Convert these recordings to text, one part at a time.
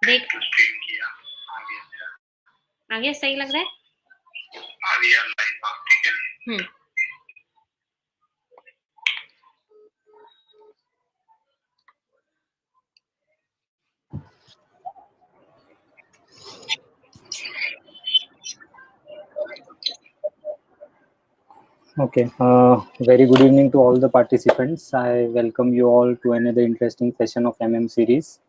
देख स्ट्रीम किया, आ गया, सही लग रहा है? आ गया लाइव, ठीक है। Okay, very good evening to all the participants. I welcome you all to another interesting session of MM series.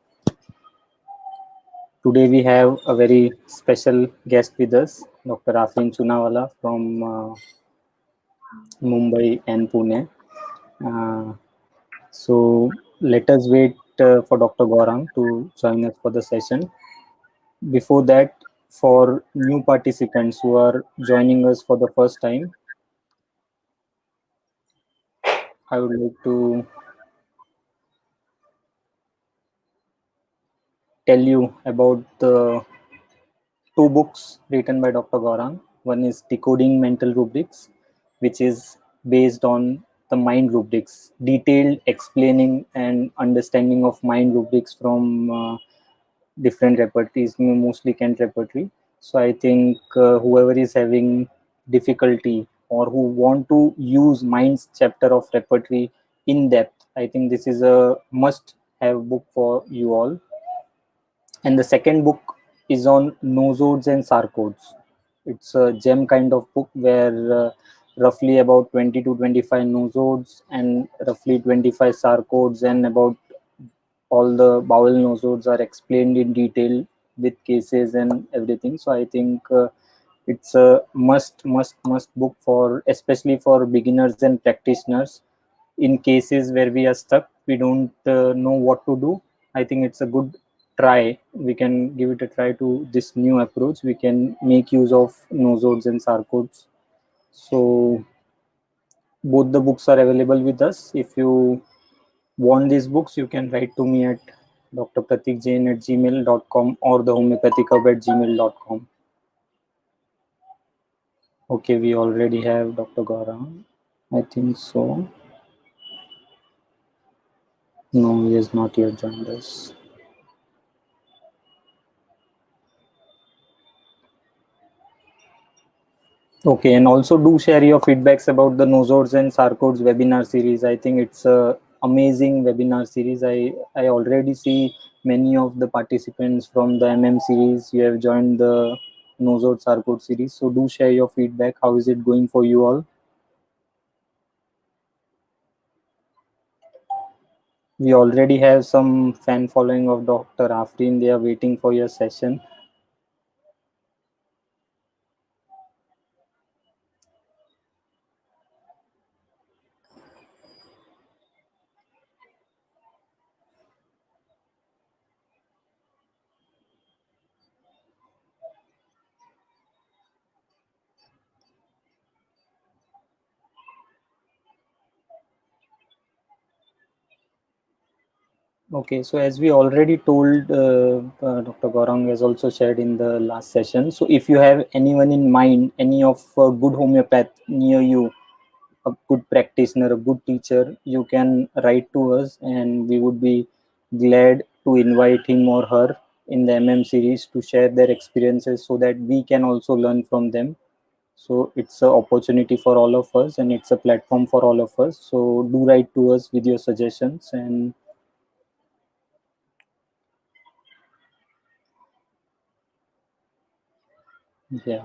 Today we have a very special guest with us, Dr. Aafreen Chunawala from Mumbai and Pune. So let us wait for Dr. Gaurang to join us for the session. Before that, for new participants who are joining us for the first time, I would like to tell you about the two books written by Dr. Gaurang. One is Decoding Mental Rubrics, which is based on the mind rubrics, detailed explaining and understanding of mind rubrics from different repertories, mostly Kent repertory. So I think whoever is having difficulty or who want to use mind's chapter of repertory in depth, I think this is a must have book for you all. And the second book is on Nosodes and Sarcodes. It's a gem kind of book where roughly about 20 to 25 nosodes and roughly 25 sarcodes and about all the bowel nosodes are explained in detail with cases and everything. So I think it's a must book for especially for beginners and practitioners. In cases where we are stuck, we don't know what to do, I think it's a good try. We can give it a try to this new approach. We can make use of nosodes and sarcodes. So both the books are available with us. If you want these books, you can write to me at dr.pratikjain@gmail.com or thehomeeopathichub@gmail.com. Okay, we already have Dr. Gaurang. I think so. No, he has not yet joined us. Okay, and also do share your feedbacks about the Nosodes and Sarcodes webinar series. I think it's a amazing webinar series. I already see many of the participants from the MM series. You have joined the Nosodes Sarcodes series. So do share your feedback. How is it going for you all? We already have some fan following of Dr. Aafreen. They are waiting for your session. Okay, so as we already told, Dr. Gaurang has also shared in the last session. So if you have anyone in mind, any of a good homeopath near you, a good practitioner, a good teacher, you can write to us and we would be glad to invite him or her in the MM series to share their experiences so that we can also learn from them. So it's an opportunity for all of us and it's a platform for all of us. So do write to us with your suggestions and yeah.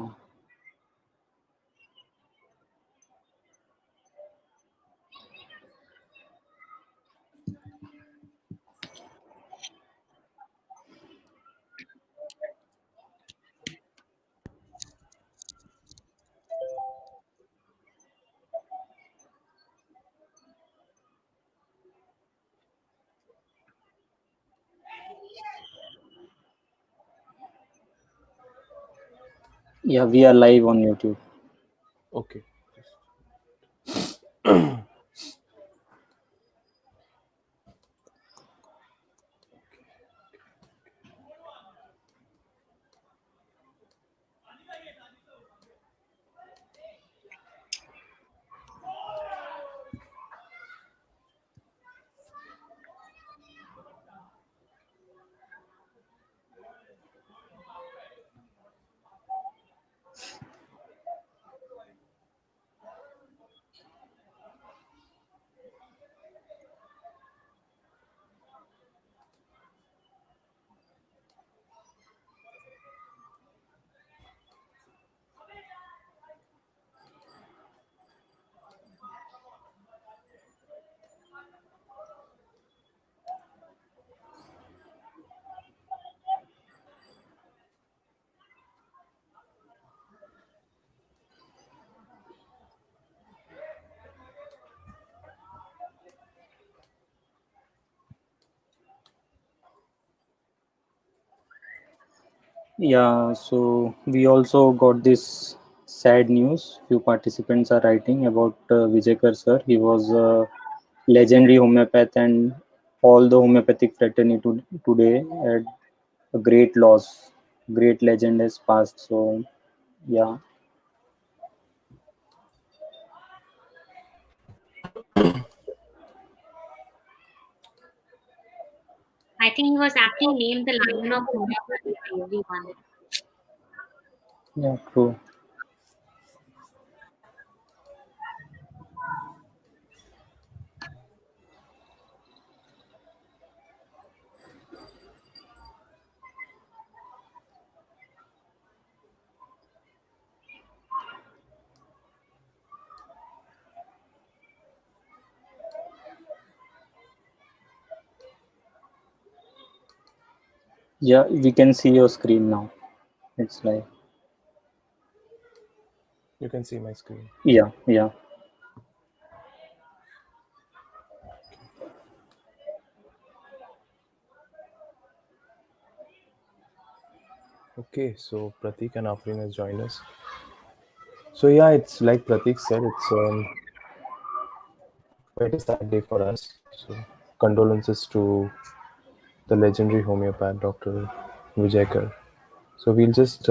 Yeah, we are live on YouTube. Okay. Yeah, so we also got this sad news. Few participants are writing about Vijayakar sir. He was a legendary homeopath, and all the homeopathic fraternity today had a great loss. Great legend has passed. So, yeah, I think he was aptly named the Lion of Homeopathy by everyone. yeah, true. Yeah, we can see your screen now. It's like, You can see my screen. yeah, yeah. Okay, so Pratik and Aafreen has joined us. So yeah, it's like Pratik said, it's quite a sad day for us. So condolences to the legendary homeopath Dr. Vijayakar. So we'll just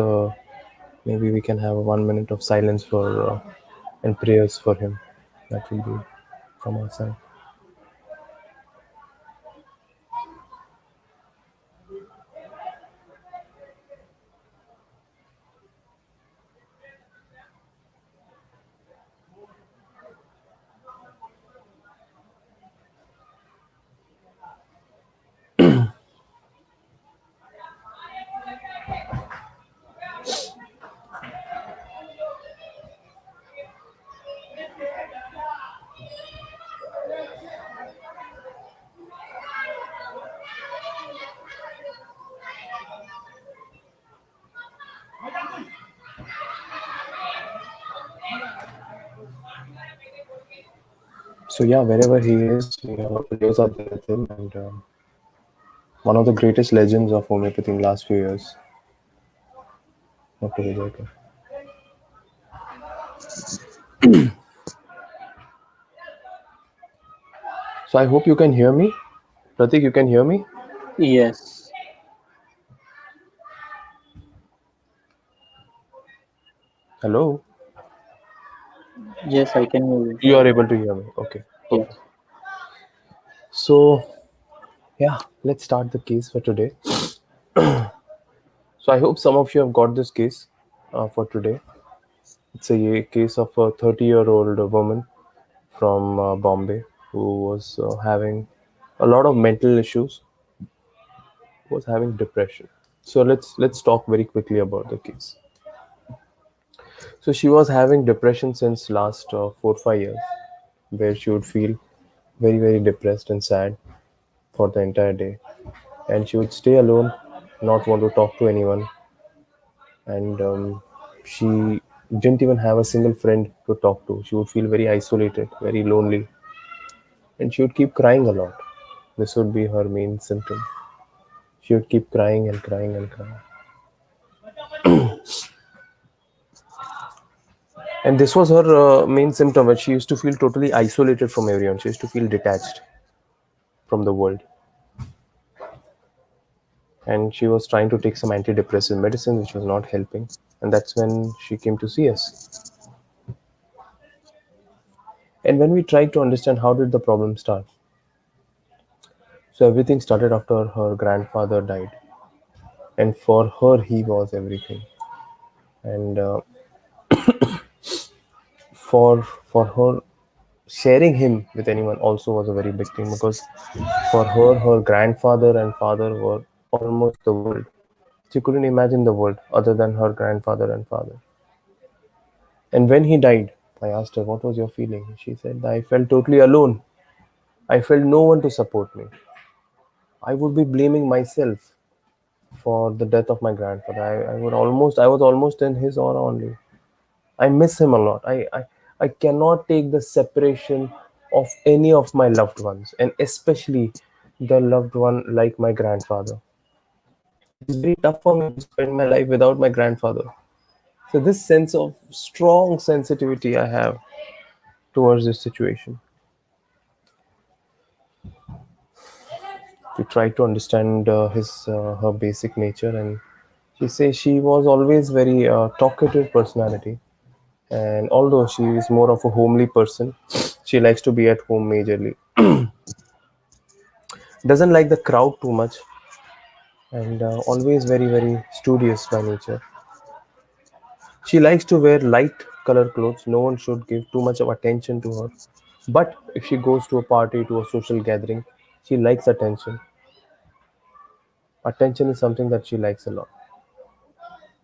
maybe we can have 1 minute of silence for and prayers for him. That will be from our side. So yeah, wherever he is, our prayers are there with him, and one of the greatest legends of homeopathy in the last few years, Dr. Vijayakar. So I hope you can hear me. Pratik, you can hear me? Yes, Hello? yes, I can hear you. You are able to hear me. Okay, Yes. perfect. So yeah, let's start the case for today. So I hope some of you have got this case for today. It's a case of a 30-year-old woman from Bombay who was having a lot of mental issues, was having depression. So let's talk very quickly about the case. So she was having depression since last 4 5 years, where she would feel very depressed and sad for the entire day, and she would stay alone, not want to talk to anyone, and she didn't even have a single friend to talk to. She would feel very isolated, very lonely, and she would keep crying a lot. This would be her main symptom. She would keep crying and crying and crying. And this was her main symptom, that she used to feel totally isolated from everyone. She used to feel detached from the world. And she was trying to take some antidepressant medicine, which was not helping. And that's when she came to see us. And when we tried to understand how did the problem start, so everything started after her grandfather died. And for her, he was everything. And for her, sharing him with anyone also was a very big thing, because for her, her grandfather and father were almost the world. She couldn't imagine the world other than her grandfather and father. And when he died, I asked her, "What was your feeling?" She said, "I felt totally alone. I felt no one to support me. I would be blaming myself for the death of my grandfather. I was almost in his aura only. I miss him a lot. I cannot take the separation of any of my loved ones, and especially the loved one like my grandfather. It is very tough for me to spend my life without my grandfather. So this sense of strong sensitivity I have towards this situation, to try to understand his her basic nature. And she says she was always very talkative personality, and although she is more of a homely person, she likes to be at home majorly. Doesn't like the crowd too much, and always very studious by nature. She likes to wear light color clothes. No one should give too much of attention to her. But if she goes to a party, to a social gathering, she likes attention. Attention is something that she likes a lot.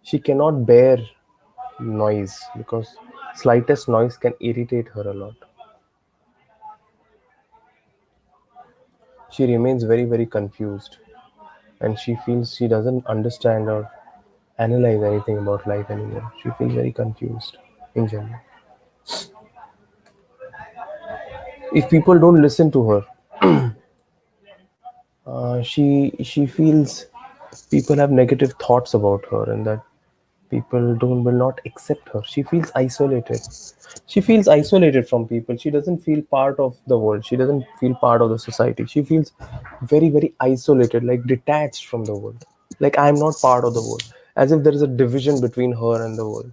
She cannot bear noise because slightest noise can irritate her a lot. She remains very confused, and she feels she doesn't understand or analyze anything about life anymore. She feels very confused in general. If people don't listen to her, she feels people have negative thoughts about her, and that people don't will not accept her. She feels isolated. She feels isolated from people. She doesn't feel part of the world. She doesn't feel part of the society. She feels very isolated, like detached from the world, like I'm not part of the world, as if there is a division between her and the world.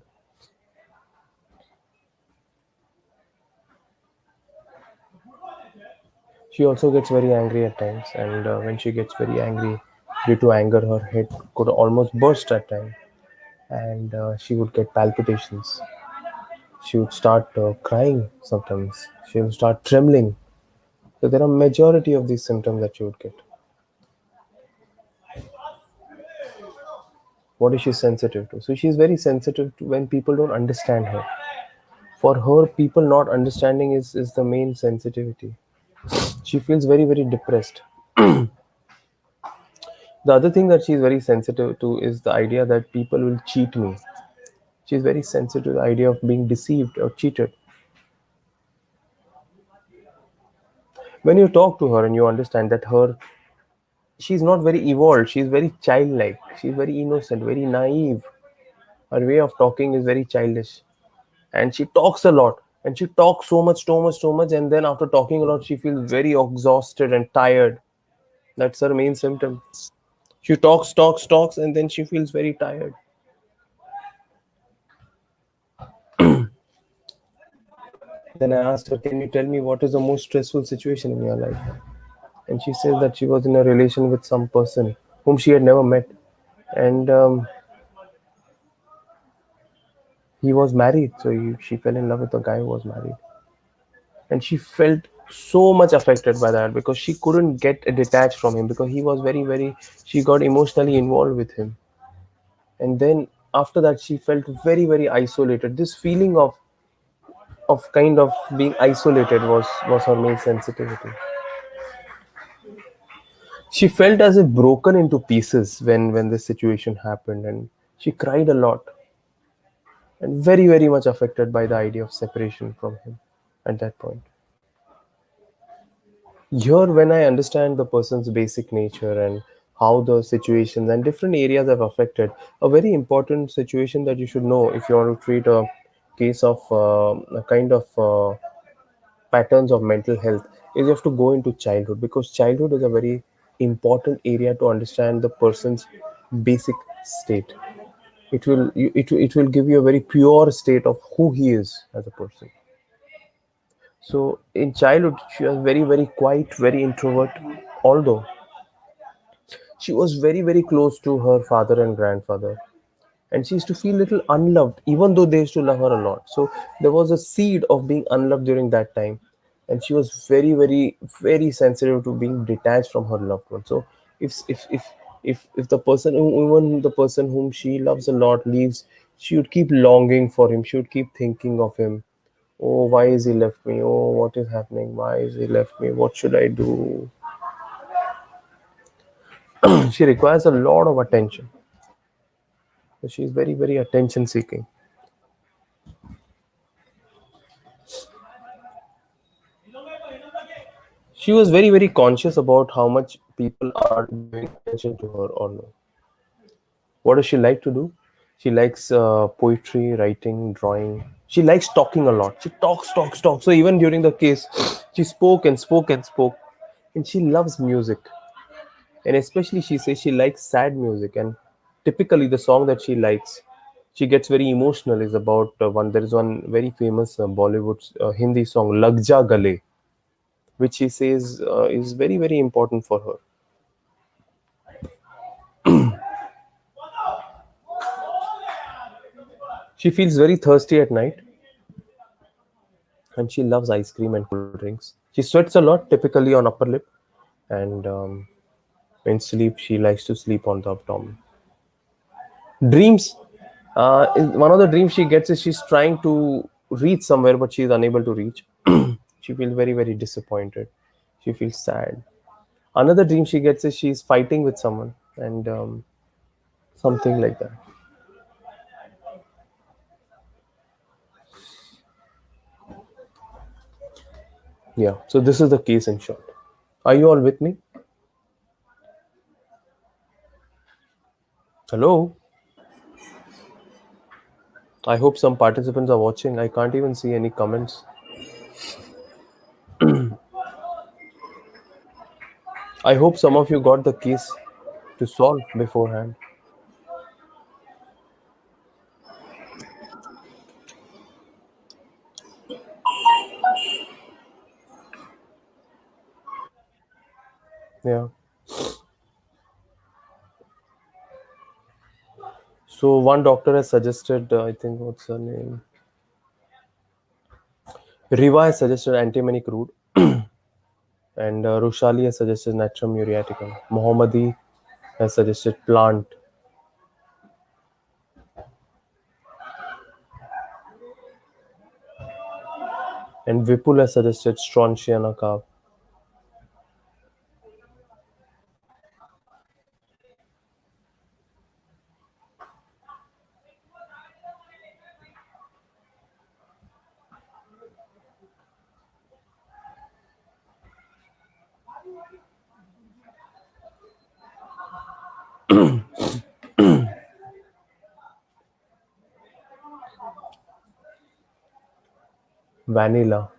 She also gets very angry at times, and when she gets very angry, due to anger, her head could almost burst at times, and she would get palpitations. She would start crying sometimes. She would start trembling. So there are majority of these symptoms that she would get. What is she sensitive to? So she is very sensitive to when people don't understand her. For her, people not understanding is the main sensitivity. She feels very depressed. The other thing that she is very sensitive to is the idea that people will cheat me. She is very sensitive to the idea of being deceived or cheated. When you talk to her and you understand that she's not very evolved, she's very childlike, she's very innocent, very naive. Her way of talking is very childish, and she talks a lot, and she talks so much, and then after talking a lot she feels very exhausted and tired. That's her main symptom. She talks, and then she feels very tired. Then I asked her, can you tell me what is the most stressful situation in your life? And she says that she was in a relation with some person whom she had never met, and he was married. So she fell in love with a guy who was married, and she felt so much affected by that because she couldn't get detached from him, because he was very she got emotionally involved with him. And then after that she felt very isolated. This feeling of kind of being isolated was her main sensitivity. She felt as if broken into pieces when this situation happened, and she cried a lot, and very much affected by the idea of separation from him at that point. Here, when I understand the person's basic nature and how the situations and different areas have affected, a very important situation that you should know if you want to treat a case of a kind of patterns of mental health is you have to go into childhood, because childhood is a very important area to understand the person's basic state. It will give you a very pure state of who he is as a person. So in childhood, she was very quiet, very introvert. Although she was very close to her father and grandfather, and she used to feel little unloved, even though they used to love her a lot. So there was a seed of being unloved during that time, and she was very sensitive to being detached from her loved one. So if the person, even the person whom she loves a lot, leaves, she would keep longing for him. She would keep thinking of him. Oh, why is he left me? Oh, what is happening? Why is he left me? What should I do? She requires a lot of attention. So she's very attention seeking. She was very conscious about how much people are giving attention to her or no. What does she like to do? She likes poetry, writing, drawing. She likes talking a lot. She talks, talks, talks. So even during the case, she spoke and spoke and spoke. And she loves music. And especially she says she likes sad music. And typically the song that she likes, she gets very emotional, is about there is one very famous Bollywood Hindi song, Lag Ja Gale, which she says is very, very important for her. She feels very thirsty at night, and she loves ice cream and cold drinks. She sweats a lot, typically on upper lip, and in sleep she likes to sleep on the abdomen. Dreams. One of the dreams she gets is she's trying to reach somewhere, but she is unable to reach. She feels very, very disappointed. She feels sad. Another dream she gets is she's fighting with someone, and something like that. Yeah. So this is the case in short. Are you all with me? Hello. I hope some participants are watching. I can't even see any comments. I hope some of you got the case to solve beforehand. Yeah. So one doctor has suggested, I think, what's her name? Riva has suggested antimonic root, and Rushali has suggested Natrum muriaticum. Mohammadi has suggested plant. And Vipul has suggested Strontiana carb. Vanilla.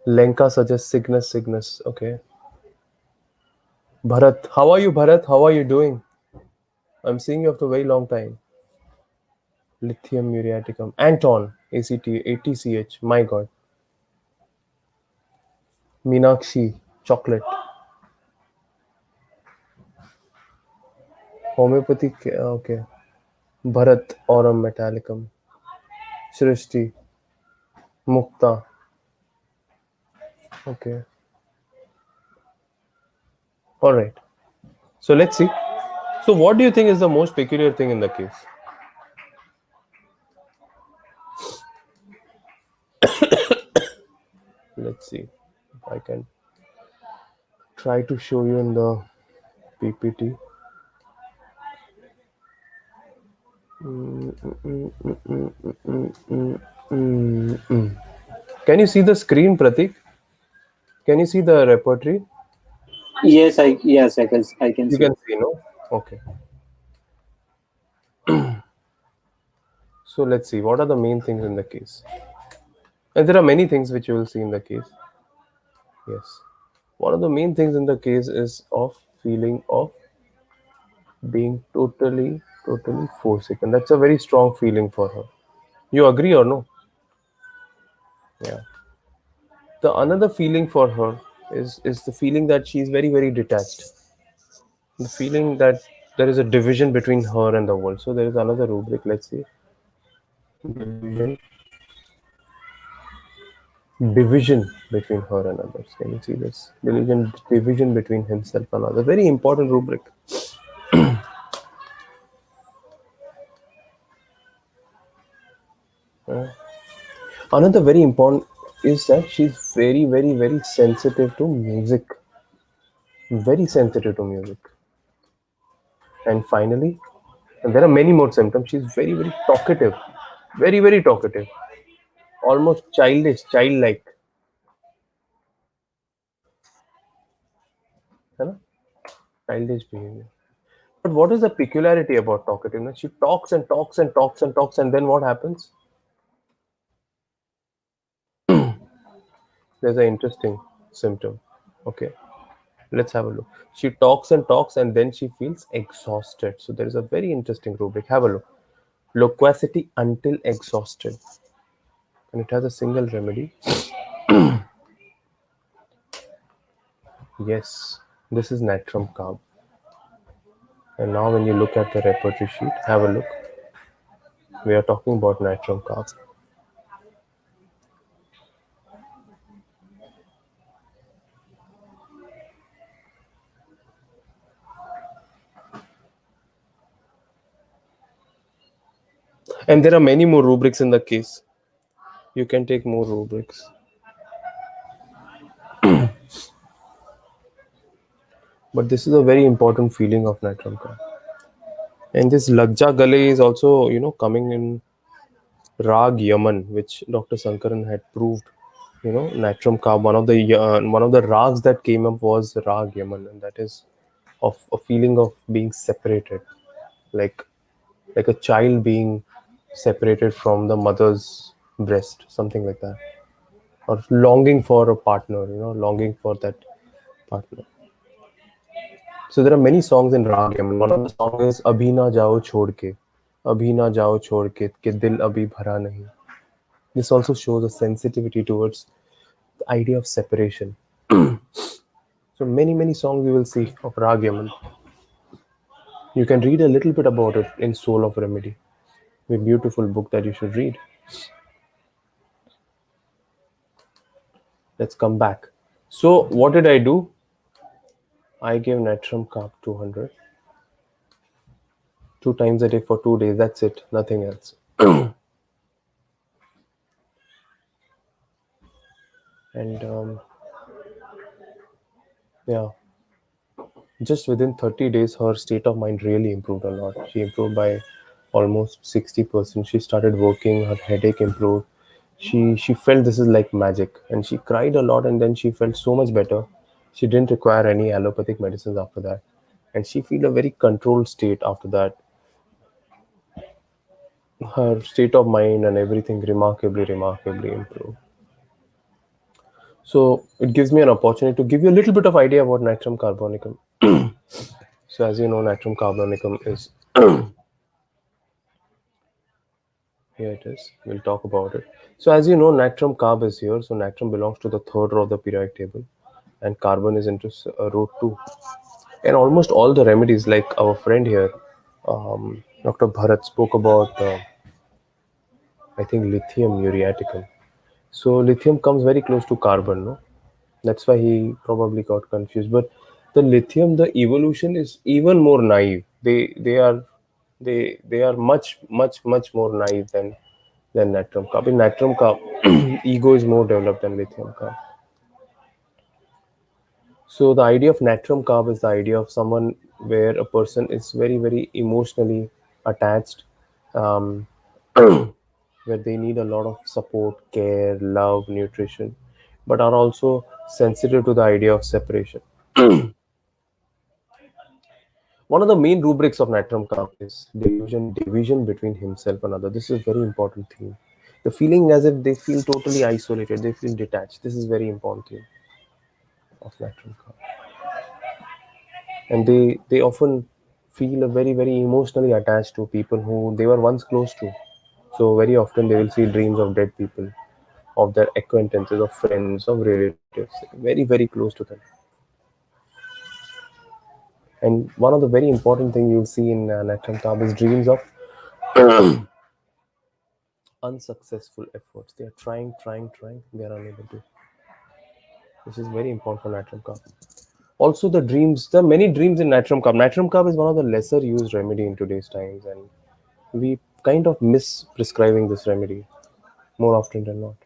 Lenka suggests Cygnus cygnus. Okay. Bharat. How are you, Bharat? How are you doing? I'm seeing you after a very long time. Lithium muriaticum. Anton. ATCH. My God. Meenakshi. Chocolate. Homeopathic. Okay. Bharat. Aurum metallicum. Shrishti. Mukta. Okay. All right. So let's see. So what do you think is the most peculiar thing in the case? Let's see if I can try to show you in the PPT. Can you see the screen, Pratik? Can you see the repertory? Yes, I can You see. can see, no? Okay. So let's see. What are the main things in the case? And there are many things which you will see in the case. Yes. One of the main things in the case is of feeling of being totally forsaken. That's a very strong feeling for her. You agree or no? Yeah. The another feeling for her is the feeling that she's very, very detached. The feeling that there is a division between her and the world. So there is another rubric. Let's see. Division between her and others. Can you see this? Division between himself and others. Very important rubric. Another very important is that she's very, very, very sensitive to music. Very sensitive to music. And finally, and there are many more symptoms. She's very, very talkative. Very, very talkative. Almost childish, childlike. है ना? Childish behavior. But what is the peculiarity about talkativeness? She talks and talks and talks and talks, and then what happens? There's an interesting symptom. Okay, let's have a look. She talks and talks, and then she feels exhausted. So there is a very interesting rubric. Have a look. Loquacity until exhausted, and it has a single remedy. Yes, this is natrum carb. And now, when you look at the repertory sheet, have a look. We are talking about natrum carb. And there are many more rubrics in the case. You can take more rubrics. But this is a very important feeling of natrum carb. And this Lagja Gale is also, coming in Rag Yaman, which Dr. Sankaran had proved. Natrum Carb. One of the rags that came up was Rag Yaman, and that is of a feeling of being separated, like a child being separated from the mother's breast, something like that, or longing for a partner, longing for that partner. So there are many songs in Rag Yaman. One of the songs is Abhi na jao chhod ke, Abhi na jao chhod ke dil abhi bhara nahi. This also shows a sensitivity towards the idea of separation. So many songs you will see of Rag Yaman. You can read a little bit about it in Soul of Remedy, a beautiful book that you should read. Let's come back. So what did I do? I gave natrum carb 200 2 times a day for 2 days. That's it, nothing else. And yeah, just within 30 days, her state of mind really improved a lot. She improved by almost 60%. She started working, her headache improved. She felt this is like magic, and she cried a lot, and then she felt so much better. She didn't require any allopathic medicines after that, and she feel a very controlled state after that. Her state of mind and everything remarkably improved. So it gives me an opportunity to give you a little bit of idea about natrum carbonicum. So as you know, natrum carbonicum is here it is. We'll talk about it. So as you know, natrum carb is here. So natrum belongs to the third row of the periodic table, and carbon is into row 2. And almost all the remedies, like our friend here, Dr. Bharat spoke about, I think, lithium muriaticum. So lithium comes very close to carbon, no? That's why he probably got confused. But the lithium, the evolution is even more naive. They are much more naive than natrum carb. In natrum carb, ego is more developed than lithium carb. So the idea of natrum carb is the idea of someone where a person is very emotionally attached, um, where they need a lot of support, care, love, nutrition, but are also sensitive to the idea of separation. One of the main rubrics of natrum carb is division between himself and other. This is a very important theme. The feeling as if they feel totally isolated, they feel detached. This is very important theme of natrum carb. And they often feel a very emotionally attached to people who they were once close to. So very often they will see dreams of dead people, of their acquaintances, of friends, of relatives, very close to them. And one of the very important thing you'll see in natrum carb is dreams of unsuccessful efforts. They are trying, they are unable to. This is very important for natrum carb. Also, the dreams, there are many dreams in natrum carb. Natrum carb is one of the lesser used remedy in today's times, and we kind of miss prescribing this remedy more often than not.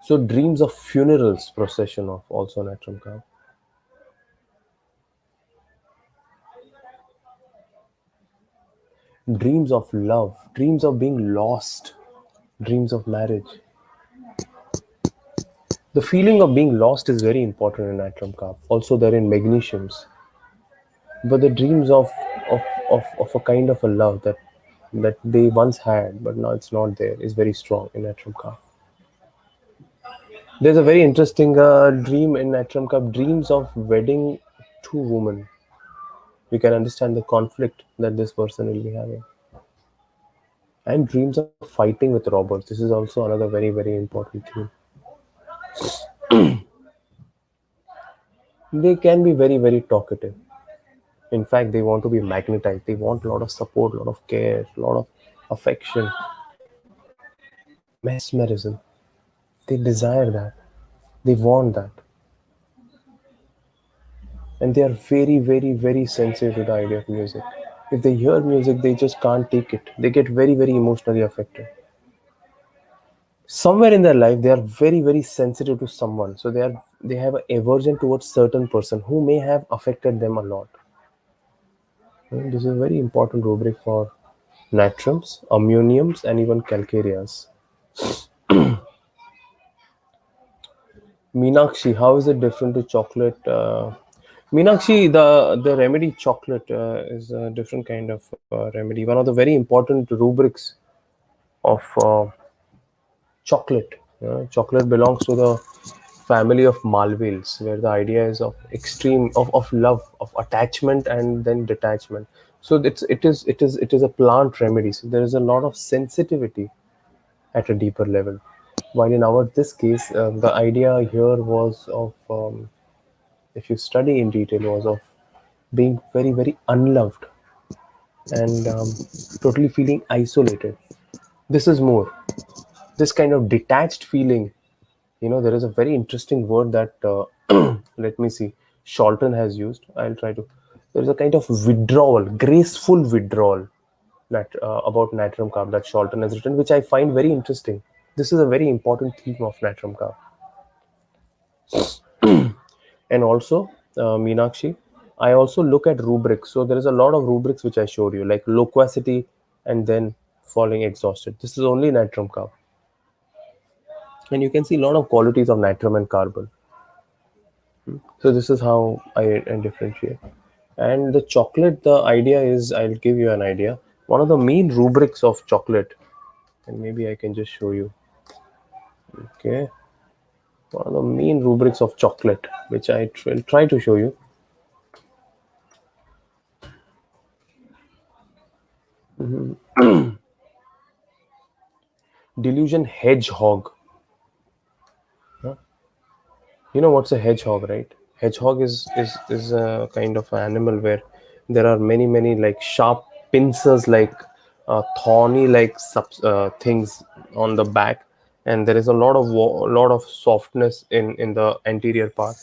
So dreams of funerals procession of also natrum carb. Dreams of love, dreams of being lost, dreams of marriage. The feeling of being lost is very important in natrum carb. Also, there in magnesiums. But the dreams of a kind of a love that they once had, but now it's not there, is very strong in natrum carb. There's a very interesting dream in natrum carb. Dreams of wedding two women. You can understand the conflict that this person will be having. And dreams of fighting with robbers. This is also another very, very important theme. They can be very, very talkative. In fact, they want to be magnetized. They want a lot of support, a lot of care, a lot of affection, mesmerism. They desire that. They want that. And they are very, very, very sensitive to the idea of music. If they hear music, they just can't take it. They get very, very emotionally affected. Somewhere in their life, they are very, very sensitive to someone. So they have an aversion towards certain person who may have affected them a lot. And this is a very important rubric for natrums, ammoniums, and even calcareas. Meenakshi, how is it different to chocolate? Meenakshi, the remedy chocolate is a different kind of remedy. One of the very important rubrics of chocolate. Chocolate belongs to the family of malvales, where the idea is of extreme of love, of attachment, and then detachment. So it is a plant remedy. So there is a lot of sensitivity at a deeper level. While in our this case, the idea here was of, if you study in detail, was of being very, very unloved and totally feeling isolated. This is more this kind of detached feeling. There is a very interesting word that let me see, Sholton has used. I'll try to. There is a kind of withdrawal, graceful withdrawal that about natrum carb that Sholton has written, which I find very interesting. This is a very important theme of natrum carb. And also, Meenakshi, I also look at rubrics. So there is a lot of rubrics which I showed you, like loquacity and then falling exhausted. This is only natrum carb. And you can see a lot of qualities of natrum and carbon. So this is how I differentiate. And the chocolate, the idea is, I'll give you an idea. One of the main rubrics of chocolate, and maybe I can just show you. Okay. One of the main rubrics of chocolate, which I will try to show you. Delusion hedgehog. You know what's a hedgehog, right? Hedgehog is a kind of animal where there are many like sharp pincers, like thorny like things on the back, and there is a lot of softness in the anterior part.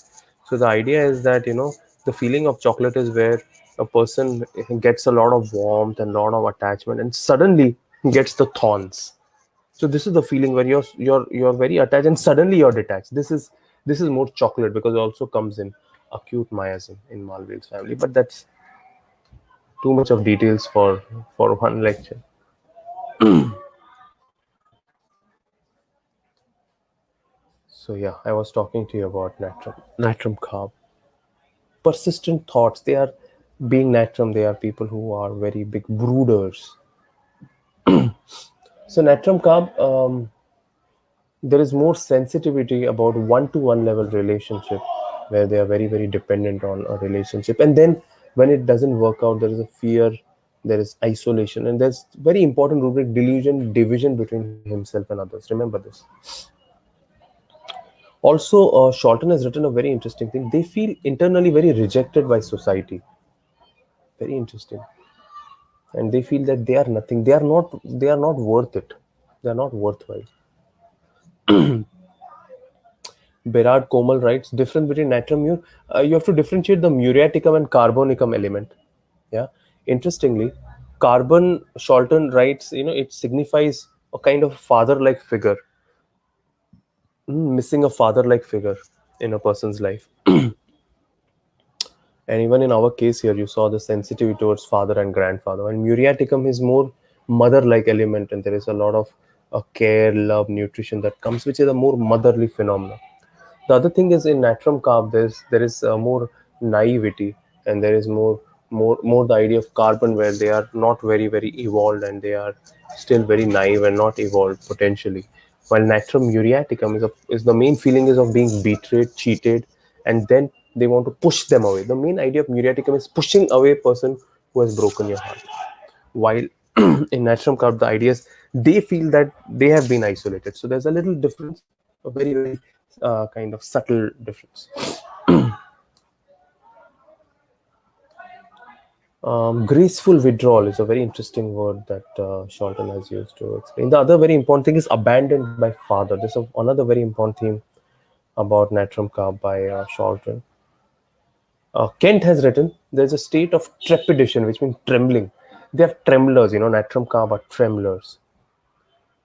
So the idea is that the feeling of chocolate is where a person gets a lot of warmth and a lot of attachment, and suddenly gets the thorns. So this is the feeling where you're very attached and suddenly you're detached. This is more chocolate, because it also comes in acute miasm in Malvale's family, but that's too much of details for one lecture. So yeah, I was talking to you about natrum carb. Persistent thoughts, they are, being natrum, they are people who are very big brooders. So natrum carb, there is more sensitivity about one-to-one level relationship, where they are very, very dependent on a relationship, and then when it doesn't work out, there is a fear, there is isolation, and there's very important rubric, delusion, division between himself and others. Remember this. Also, Sholton has written a very interesting thing. They feel internally very rejected by society. Very interesting. And they feel that they are nothing, they are not worth it, they are not worthwhile. Berard Komal writes, difference between natrum, you have to differentiate the muriaticum and carbonicum element. Yeah. Interestingly, carbon, Sholton writes, it signifies a kind of father-like figure. Missing a father-like figure in a person's life. And even in our case here, you saw the sensitivity towards father and grandfather. And muriaticum is more mother-like element, and there is a lot of care, love, nutrition that comes, which is a more motherly phenomenon. The other thing is in natrum carb, there is more naivety, and there is more the idea of carbon, where they are not very evolved, and they are still very naive and not evolved potentially. While natrum muriaticum is the main feeling is of being betrayed, cheated, and then they want to push them away. The main idea of muriaticum is pushing away a person who has broken your heart. While in natrum carb, the idea is they feel that they have been isolated. So there's a little difference, a very kind of subtle difference. Graceful withdrawal is a very interesting word that Sholton has used to explain. The other very important thing is abandoned by father. This is another very important theme about natrum carb by Sholton. Kent has written, there's a state of trepidation, which means trembling. They are tremblers, natrum carb are tremblers.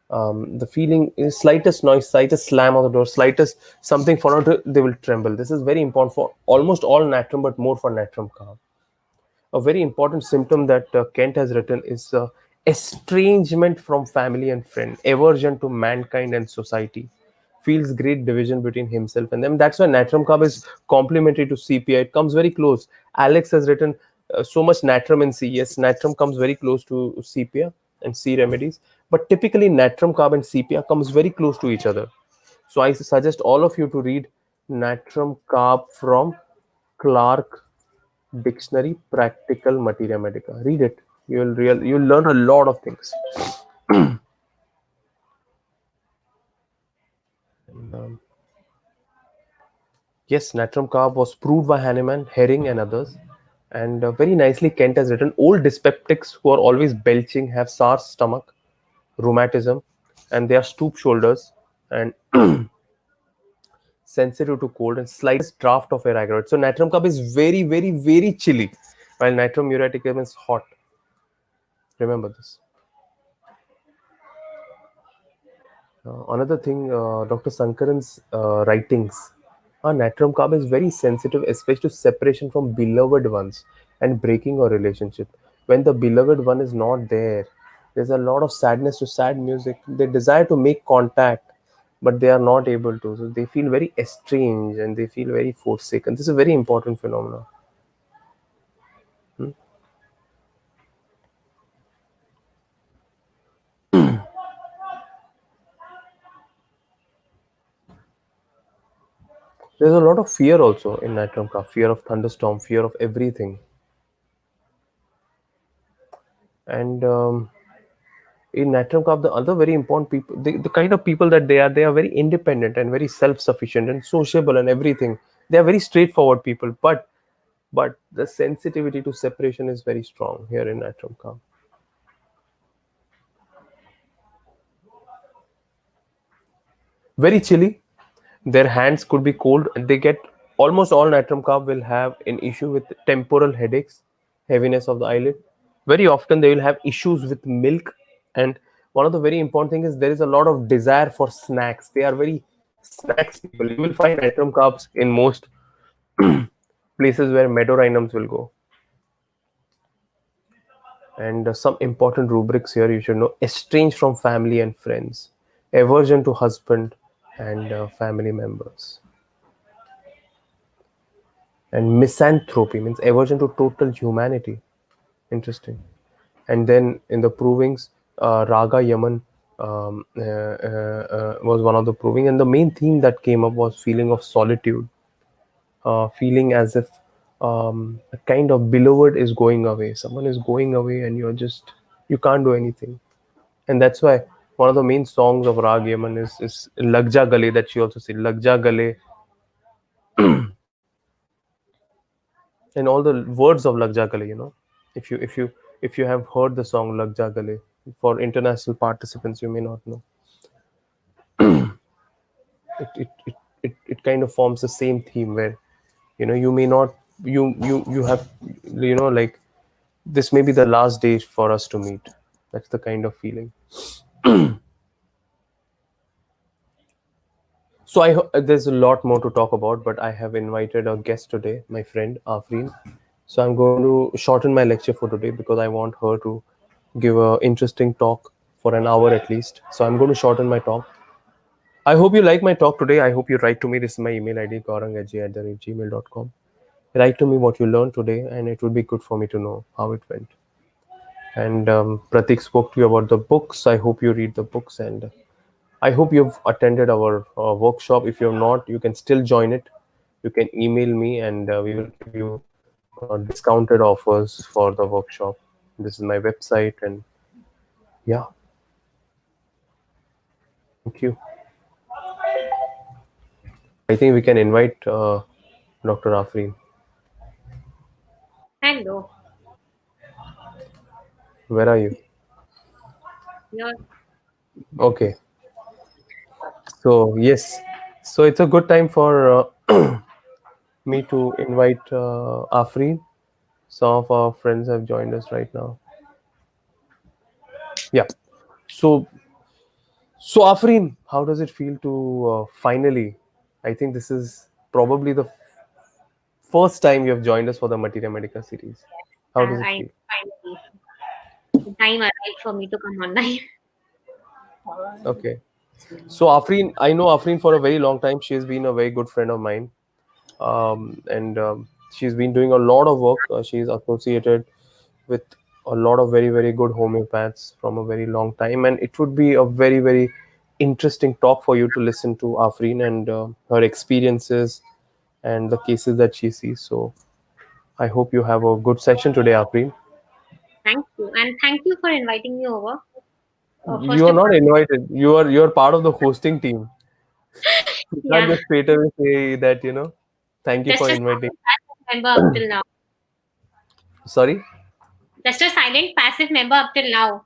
The feeling is slightest noise, slightest slam of the door, slightest something for not, they will tremble. This is very important for almost all natrum, but more for natrum carb. A very important symptom that Kent has written is estrangement from family and friend, aversion to mankind and society, feels great division between himself and them. That's why natrum carb is complementary to CPI. It comes very close. Alex has written so much natrum in C. Yes, natrum comes very close to CPI and C remedies, but typically natrum carb and CPI comes very close to each other. So I suggest all of you to read natrum carb from Clark Dictionary Practical Materia Medica. Read it. You'll learn a lot of things. Um, yes, natrum carb was proved by Hahnemann, Herring, and others. And very nicely, Kent has written: old dyspeptics who are always belching have sour stomach, rheumatism, and they are stoop shoulders and sensitive to cold and slightest draft of air aggravate. So natrum carb is very chilly, while natrum muriaticum is hot. Remember this. Another thing, Dr. Sankaran's writings. Natrum carb is very sensitive, especially to separation from beloved ones and breaking a relationship. When the beloved one is not there, there's a lot of sadness to sad music. They desire to make contact, but they are not able to. So they feel very estranged and they feel very forsaken. This is a very important phenomenon. Hmm? There's a lot of fear also in natrum carb, fear of thunderstorm, fear of everything. And in natrum carb, the other very important people, the kind of people that they are very independent and very self-sufficient and sociable and everything. They are very straightforward people, but the sensitivity to separation is very strong here in natrum carb. Very chilly. Their hands could be cold, and they get almost all natrum carb will have an issue with temporal headaches, heaviness of the eyelid. Very often they will have issues with milk, and one of the very important things is there is a lot of desire for snacks. They are very snacks people. You will find natrum carbs in most places where medorhinums will go. And some important rubrics here you should know: estranged from family and friends, aversion to husband and family members, and misanthropy means aversion to total humanity. Interesting. And then in the provings, Raga Yaman was one of the proving, and the main theme that came up was feeling of solitude, feeling as if a kind of beloved is going away. Someone is going away, and you can't do anything. And that's why one of the main songs of Rag Yaman is Lagja Gale, that she also said Lagja Gale, and all the words of Lagja Gale. If you have heard the song Lagja Gale, for international participants, you may not know. It kind of forms the same theme where you may not you have like this may be the last day for us to meet. That's the kind of feeling. So there's a lot more to talk about, but I have invited a guest today, my friend Aafreen. So I'm going to shorten my lecture for today because I want her to give a interesting talk for an hour at least. So I'm going to shorten my talk. I hope you like my talk today. I hope you write to me. This is my email ID, gaurang@gmail.com. Write to me what you learned today, and it would be good for me to know how it went. And Pratik spoke to you about the books. I hope you read the books, and I hope you've attended our workshop. If you're not, you can still join it. You can email me, and we will give you discounted offers for the workshop. This is my website, and yeah, thank you. I think we can invite Dr. Aafreen. Hello. Where are you? You're Okay. So yes, so it's a good time for me to invite Aafreen. Some of our friends have joined us right now. Yeah. So Aafreen, how does it feel to finally? I think this is probably the first time you have joined us for the Materia Medica series. How does it I feel? finally the time arrived for me to come online. Okay. So Afreen, I know Afreen for a very long time. She has been a very good friend of mine, and she's been doing a lot of work. She's associated with a lot of very very good homeopaths from a very long time, and it would be a very very interesting talk for you to listen to Afreen and her experiences and the cases that she sees. So I hope you have a good session today, Afreen. Thank you, and thank you for inviting me over. You First are of not all, invited. You are part of the hosting team. You can't yeah, just straight away say that, thank you just for a inviting. silent passive member up till now. Sorry? Just a silent passive member up till now.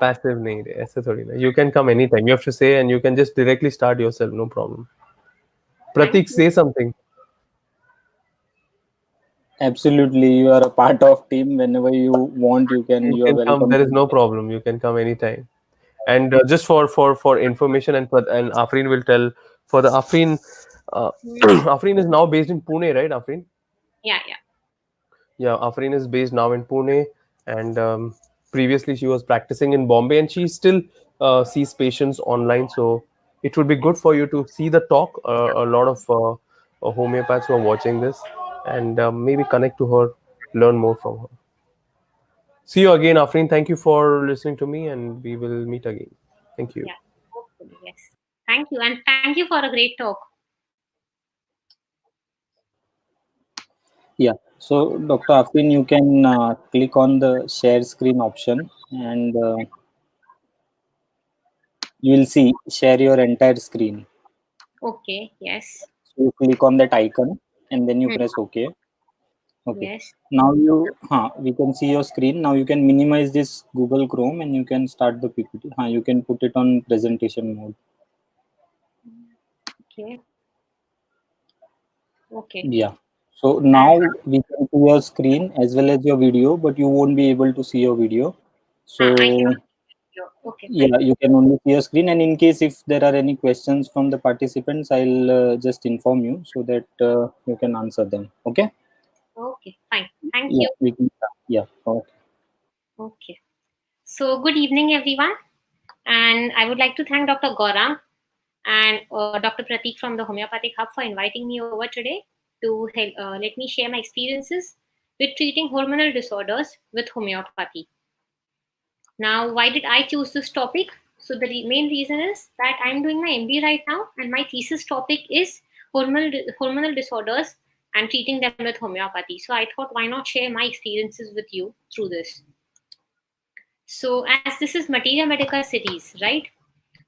Passive nahi re, aise thodi na. You can come anytime. You have to say and you can just directly start yourself, no problem. Thank Pratik, you. say something. Absolutely, you are a part of team. Whenever you want, you can. You You are can come. welcome There is to. no problem. You can come anytime. And just for information, and Afreen will tell for the Afreen. Hmm. Afreen is now based in Pune, right? Afreen. Yeah, yeah. Yeah, Afreen is based now in Pune, and previously she was practicing in Bombay, and she still sees patients online. So it would be good for you to see the talk. A lot of homeopaths who are watching this, and maybe connect to her, learn more from her. See you again, Afreen. Thank you for listening to me, and we will meet again. Thank you. Yeah, hopefully, yes. Thank you, and thank you for a great talk. Yeah. So, Dr. Afin, you can click on the share screen option, and you will see share your entire screen. Okay, yes. So you click on that icon, and then you Hmm. press OK. Okay. Yes. Now we can see your screen. Now you can minimize this Google Chrome, and you can start the PPT. You can put it on presentation mode. Okay. Okay. Yeah. So And now we can see your screen as well as your video, but you won't be able to see your video. I can. So Okay, fine. yeah, you can only see your screen. And in case if there are any questions from the participants, I'll just inform you so that you can answer them. Okay. Okay, fine. Thank Yeah, you. we can start. Yeah. Okay. Okay. So, good evening, everyone. And I would like to thank Dr. Gaurang and Dr. Pratik from the Homeopathic Hub for inviting me over today to help, let me share my experiences with treating hormonal disorders with homeopathy. Now, why did I choose this topic? So, the main reason is that I'm doing my MD right now, and my thesis topic is hormonal disorders and treating them with homeopathy. So, I thought, why not share my experiences with you through this? So, as this is Materia Medica series, right?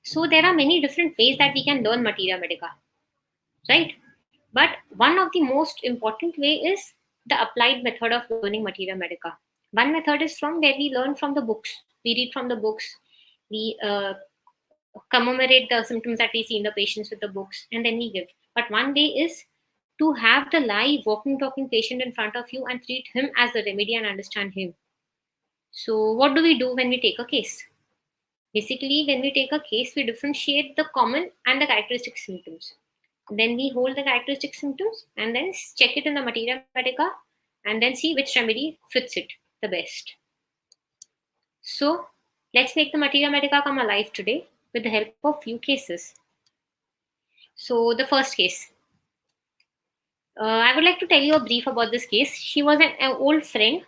So, there are many different ways that we can learn Materia Medica, right? But one of the most important way is the applied method of learning Materia Medica. One method is from where we learn from the books. We read from the books. We commemorate the symptoms that we see in the patients with the books, and then we give. But one way is to have the live walking, talking patient in front of you and treat him as the remedy and understand him. So, what do we do when we take a case? Basically, when we take a case, we differentiate the common and the characteristic symptoms. Then we hold the characteristic symptoms and then check it in the Materia Medica and then see which remedy fits it the best. So let's make the Materia Medica come alive today with the help of few cases. So the first case. I would like to tell you a brief about this case. She was an old friend,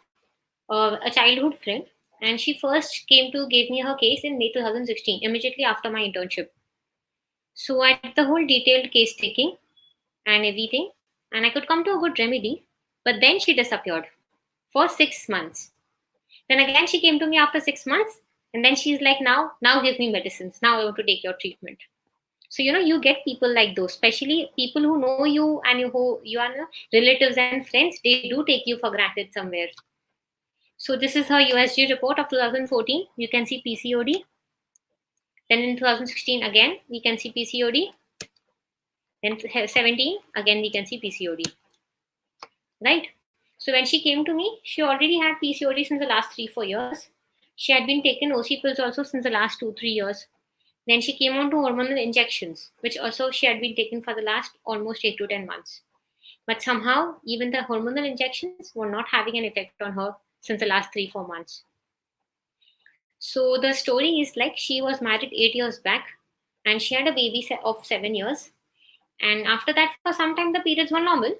a childhood friend, and she first came to give me her case in May 2016, immediately after my internship. So I did the whole detailed case taking and everything, and I could come to a good remedy. But then she disappeared for 6 months. Then again she came to me after 6 months, and then she's like, now give me medicines. Now I want to take your treatment. So you get people like those, especially people who know you and who you are relatives and friends. They do take you for granted somewhere. So this is her USG report of 2014. You can see PCOD. Then in 2016 again we can see PCOD. Then 17 again we can see PCOD. Right. So when she came to me, she already had PCOD since the last 3-4 years. She had been taking OC pills also since the last 2-3 years. Then she came on to hormonal injections, which also she had been taking for the last almost 8 to 10 months. But somehow, even the hormonal injections were not having an effect on her since the last 3-4 months. So the story is like she was married 8 years back and she had a baby of 7 years. And after that, for some time, the periods were normal.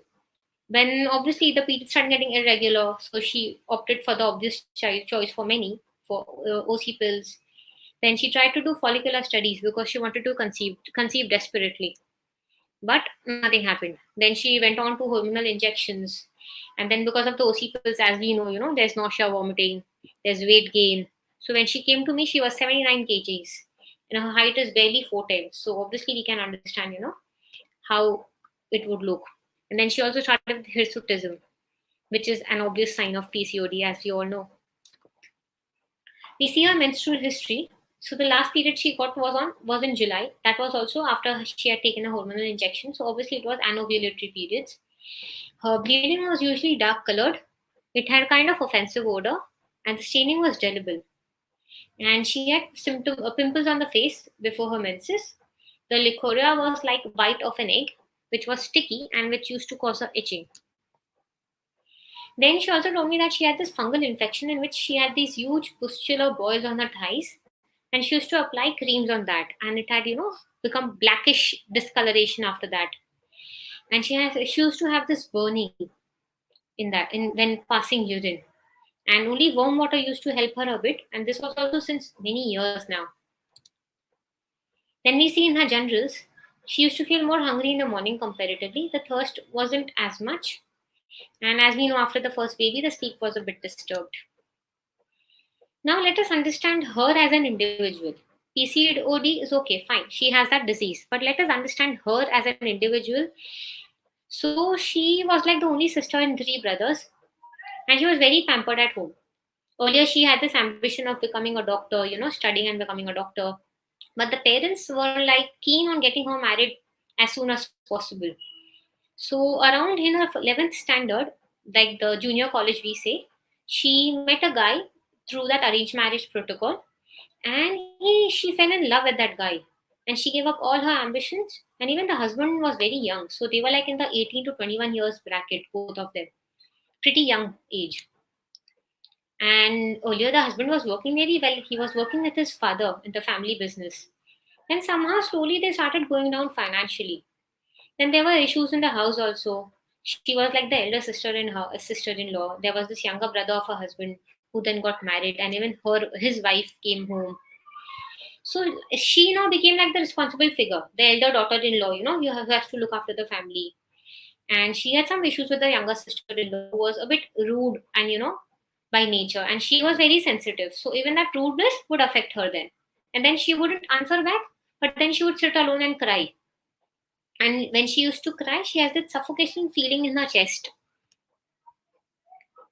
When obviously the periods started getting irregular, so she opted for the obvious choice for many, for OC pills. Then she tried to do follicular studies because she wanted to conceive desperately. But nothing happened. Then she went on to hormonal injections. And then because of the OC pills, as we know, there's nausea, vomiting, there's weight gain. So when she came to me, she was 79 kgs. And her height is barely 4'10". So obviously we can understand, how it would look. And then she also started with hirsutism, which is an obvious sign of PCOD, as we all know. We see her menstrual history. So the last period she got was in July. That was also after she had taken a hormonal injection. So obviously it was anovulatory periods. Her bleeding was usually dark colored. It had kind of offensive odor, and the staining was delible. And she had pimples on the face before her menses. The leukorrhea was like white of an egg, which was sticky and which used to cause her itching. Then she also told me that she had this fungal infection in which she had these huge pustular boils on her thighs, and she used to apply creams on that, and it had become blackish discoloration after that. And she used to have this burning in when passing urine, and only warm water used to help her a bit, and this was also since many years now. Then we see in her generals, she used to feel more hungry in the morning comparatively. The thirst wasn't as much, and as we know, after the first baby, the sleep was a bit disturbed. Now let us understand her as an individual. PCOD is okay, fine. She has that disease. But let us understand her as an individual. So she was like the only sister in 3 brothers. And she was very pampered at home. Earlier, she had this ambition of becoming a doctor, studying and becoming a doctor. But the parents were like keen on getting her married as soon as possible. So around in her 11th standard, like the junior college we say, she met a guy through that arranged marriage protocol, and she fell in love with that guy, and she gave up all her ambitions. And even the husband was very young, so they were like in the 18 to 21 years bracket, both of them, pretty young age. And earlier the husband was working very well. He was working with his father in the family business, and somehow slowly they started going down financially. Then there were issues in the house also. She was like the elder sister-in-law. There was this younger brother of her husband who then got married, and even his wife came home. So she now became like the responsible figure, the elder daughter-in-law. You have to look after the family. And she had some issues with the younger sister-in-law, who was a bit rude and by nature, and she was very sensitive. So even that rudeness would affect her then. And then she wouldn't answer back, but then she would sit alone and cry. And when she used to cry, she has that suffocation feeling in her chest.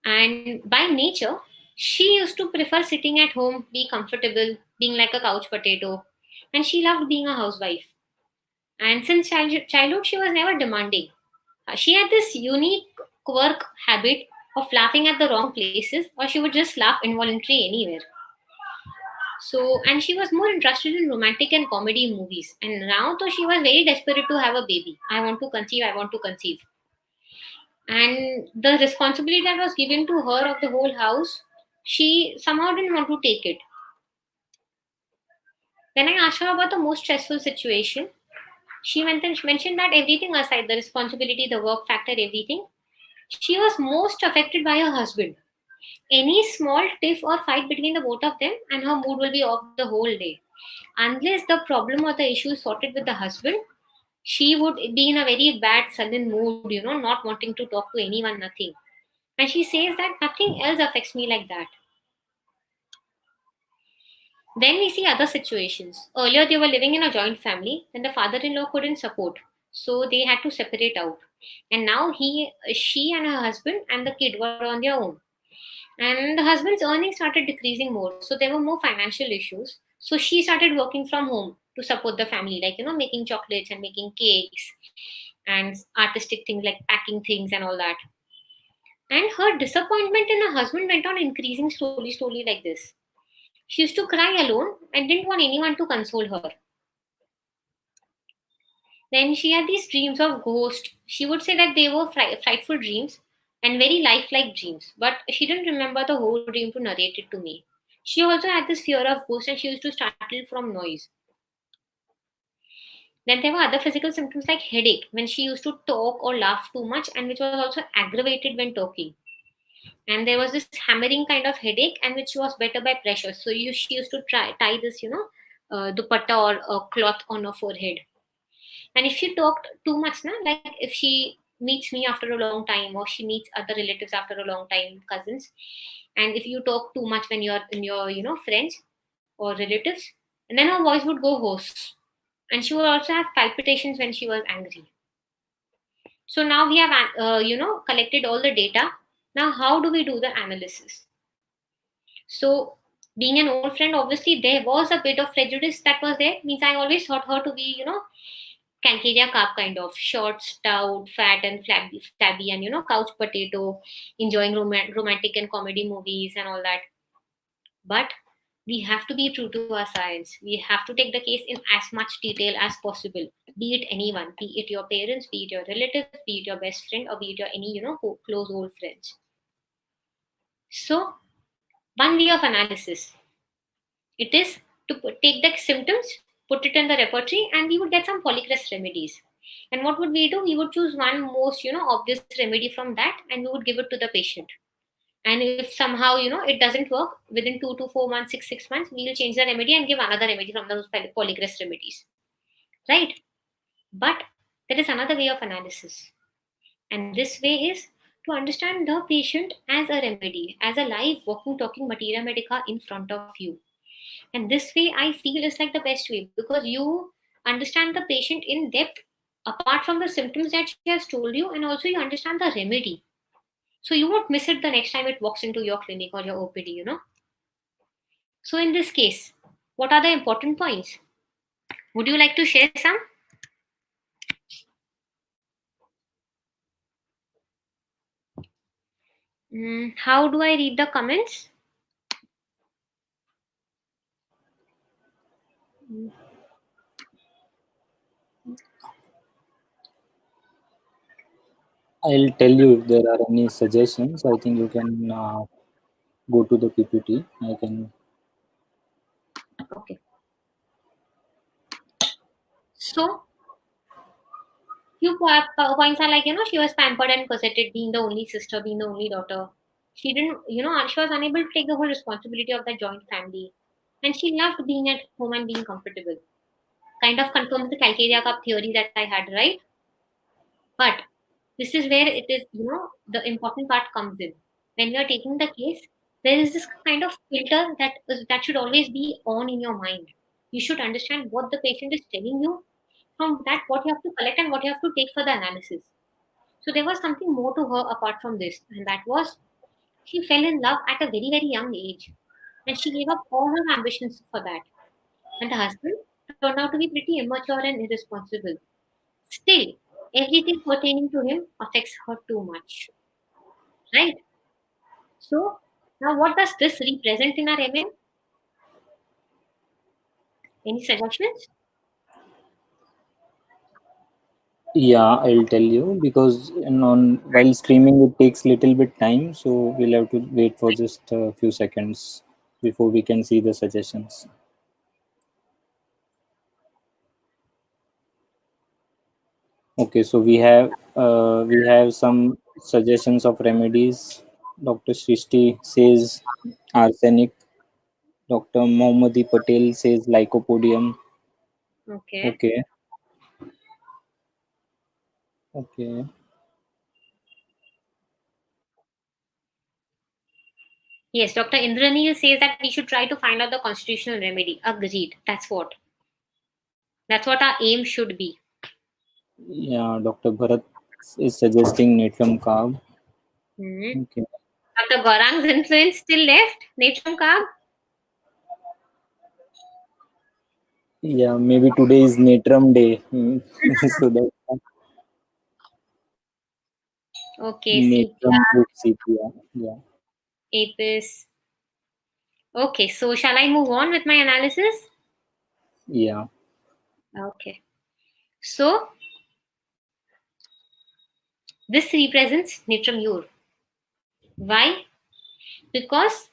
And by nature, she used to prefer sitting at home, be comfortable, being like a couch potato. And she loved being a housewife. And since childhood, she was never demanding. She had this unique quirk habit of laughing at the wrong places, or she would just laugh involuntarily anywhere. So, and she was more interested in romantic and comedy movies. And now, though, she was very desperate to have a baby. I want to conceive. And the responsibility that was given to her of the whole house, she somehow didn't want to take it. When I asked her about the most stressful situation, She mentioned that everything aside, the responsibility, the work factor, everything, she was most affected by her husband. Any small tiff or fight between the both of them, and her mood will be off the whole day. Unless the problem or the issue is sorted with the husband, she would be in a very bad, sullen mood, not wanting to talk to anyone, nothing. And she says that nothing else affects me like that. Then we see other situations. Earlier, they were living in a joint family, and the father in law couldn't support. So they had to separate out. And now she and her husband and the kid were on their own. And the husband's earnings started decreasing more. So there were more financial issues. So she started working from home to support the family, like, making chocolates and making cakes and artistic things like packing things and all that. And her disappointment in her husband went on increasing slowly, slowly like this. She used to cry alone and didn't want anyone to console her. Then she had these dreams of ghosts. She would say that they were frightful dreams and very lifelike dreams, but she didn't remember the whole dream to narrate it to me. She also had this fear of ghosts and she used to startle from noise. Then there were other physical symptoms like headache when she used to talk or laugh too much, and which was also aggravated when talking. And there was this hammering kind of headache, and which was better by pressure. So she used to tie this, dupatta or a cloth on her forehead. And if she talked too much, like if she meets me after a long time, or she meets other relatives after a long time, cousins, and if you talk too much when you're in your, friends or relatives, and then her voice would go hoarse. And she would also have palpitations when she was angry. So now we have, collected all the data. Now, how do we do the analysis? So, being an old friend, obviously there was a bit of prejudice that was there. Means I always thought her to be, Calcaria carb kind of short, stout, fat, and flabby, and couch potato, enjoying romantic and comedy movies and all that. But we have to be true to our science. We have to take the case in as much detail as possible. Be it anyone, be it your parents, be it your relatives, be it your best friend, or be it your any close old friends. So one way of analysis, it is to take the symptoms, put it in the repertory, and we would get some polycrest remedies. And what would we do? We would choose one most obvious remedy from that, and we would give it to the patient. And if somehow it doesn't work within 2 to 4 months, 6 months, we will change the remedy and give another remedy from those polycrest remedies, right? But there is another way of analysis, and this way is to understand the patient as a remedy, as a live walking talking materia medica in front of you. And this way I feel is like the best way, because you understand the patient in depth apart from the symptoms that she has told you, and also you understand the remedy. So you won't miss it the next time it walks into your clinic or your OPD. So in this case, what are the important points? Would you like to share some? How do I read the comments? I'll tell you if there are any suggestions. I think you can go to the PPT. I can. Okay. So few points are like, she was pampered and cosseted, being the only sister, being the only daughter. She didn't, she was unable to take the whole responsibility of the joint family. And she loved being at home and being comfortable. Kind of confirms the Calcaria Cup theory that I had, right? But this is where it is, the important part comes in. When you're taking the case, there is this kind of filter that should always be on in your mind. You should understand what the patient is telling you, from that what you have to collect and what you have to take for the analysis. So there was something more to her apart from this, and that was she fell in love at a very, very young age, and she gave up all her ambitions for that. And the husband turned out to be pretty immature and irresponsible. Still, everything pertaining to him affects her too much, right? So now, what does this represent in our MN? Any suggestions? Yeah, I'll tell you, because while streaming it takes little bit time, so we'll have to wait for just a few seconds before we can see the suggestions. Okay, so we have some suggestions of remedies. Dr. Srishti says arsenic. Dr. Mohammadi Patel says lycopodium. Okay. Okay, okay. Yes, Dr. Indranil says that we should try to find out the constitutional remedy. Agreed. That's what our aim should be. Yeah, Dr. Bharat is suggesting natrum carb. Hmm. Okay. Dr. Gaurang's influence still left. Natrum carb. Yeah, maybe today is natrum day. So that Okay, natrum CPR, group CPR. Yeah. APIS. Okay, so shall I move on with my analysis? Yeah. Okay. So this represents natrum ure. Why? Because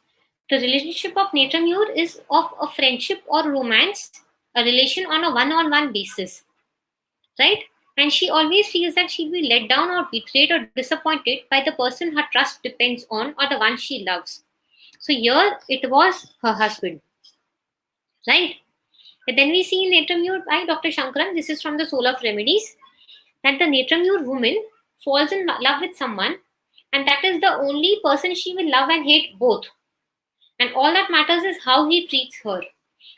the relationship of natrum ure is of a friendship or romance, a relation on a one-on-one basis, right? And she always feels that she'll be let down or betrayed or disappointed by the person her trust depends on or the one she loves. So here it was her husband, right? But then we see in Natramure by Dr. Shankaran, this is from the Soul of Remedies, that the Natramure woman falls in love with someone, and that is the only person she will love and hate both. And all that matters is how he treats her.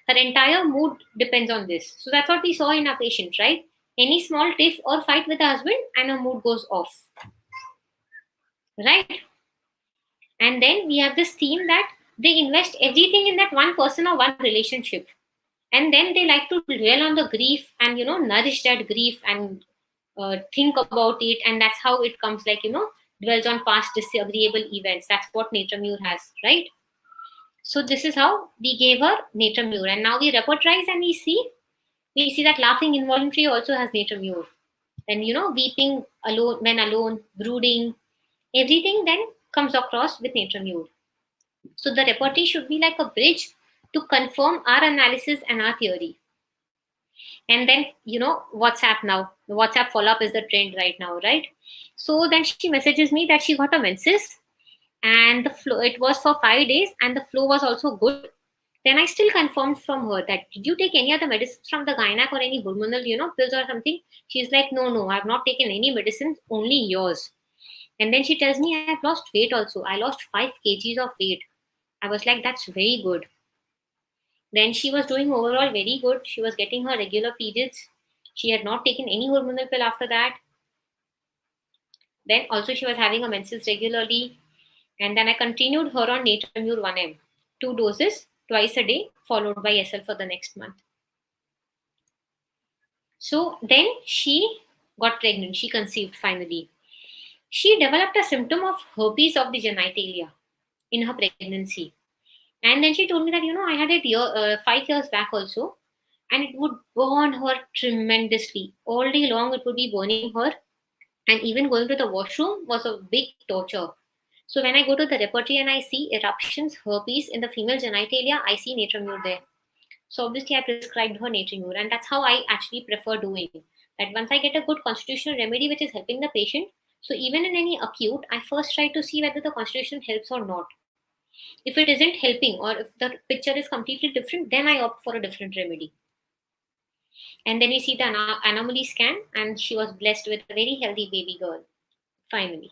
Her entire mood depends on this. So that's what we saw in our patient, right? Any small tiff or fight with the husband, and her mood goes off, right? And then we have this theme that they invest everything in that one person or one relationship, and then they like to dwell on the grief and nourish that grief and think about it, and that's how it comes, like dwells on past disagreeable events. That's what Natramure has, right? So this is how we gave her Natramure, and now we repertorize and we see that laughing involuntary also has Natramure. Then weeping alone when alone, brooding, everything then comes across with Natramure. So the repertory should be like a bridge to confirm our analysis and our theory. And then WhatsApp, now the WhatsApp follow-up is the trend right now, right? So then she messages me that she got a menses, and the flow, it was for 5 days, and the flow was also good. Then I still confirmed from her that, did you take any other medicines from the gynac or any hormonal pills or something? She's like, no, I've not taken any medicines, only yours. And then she tells me, I've lost weight also. I lost 5 kgs of weight. I was like, that's very good. Then she was doing overall very good. She was getting her regular periods. She had not taken any hormonal pill after that. Then also she was having her menses regularly. And then I continued her on Natramure 1M, 2 doses twice a day, followed by SL for the next month. So then she got pregnant. She conceived finally. She developed a symptom of herpes of the genitalia in her pregnancy. And then she told me that, I had it 5 years back also, and it would burn her tremendously. All day long, it would be burning her, and even going to the washroom was a big torture. So when I go to the repertory and I see eruptions, herpes in the female genitalia, I see Natramure there. So obviously, I prescribed her Natramure, and that's how I actually prefer doing. That once I get a good constitutional remedy which is helping the patient, so even in any acute, I first try to see whether the constitution helps or not. If it isn't helping, or if the picture is completely different, then I opt for a different remedy. And then we see the anomaly scan, and she was blessed with a very healthy baby girl, finally.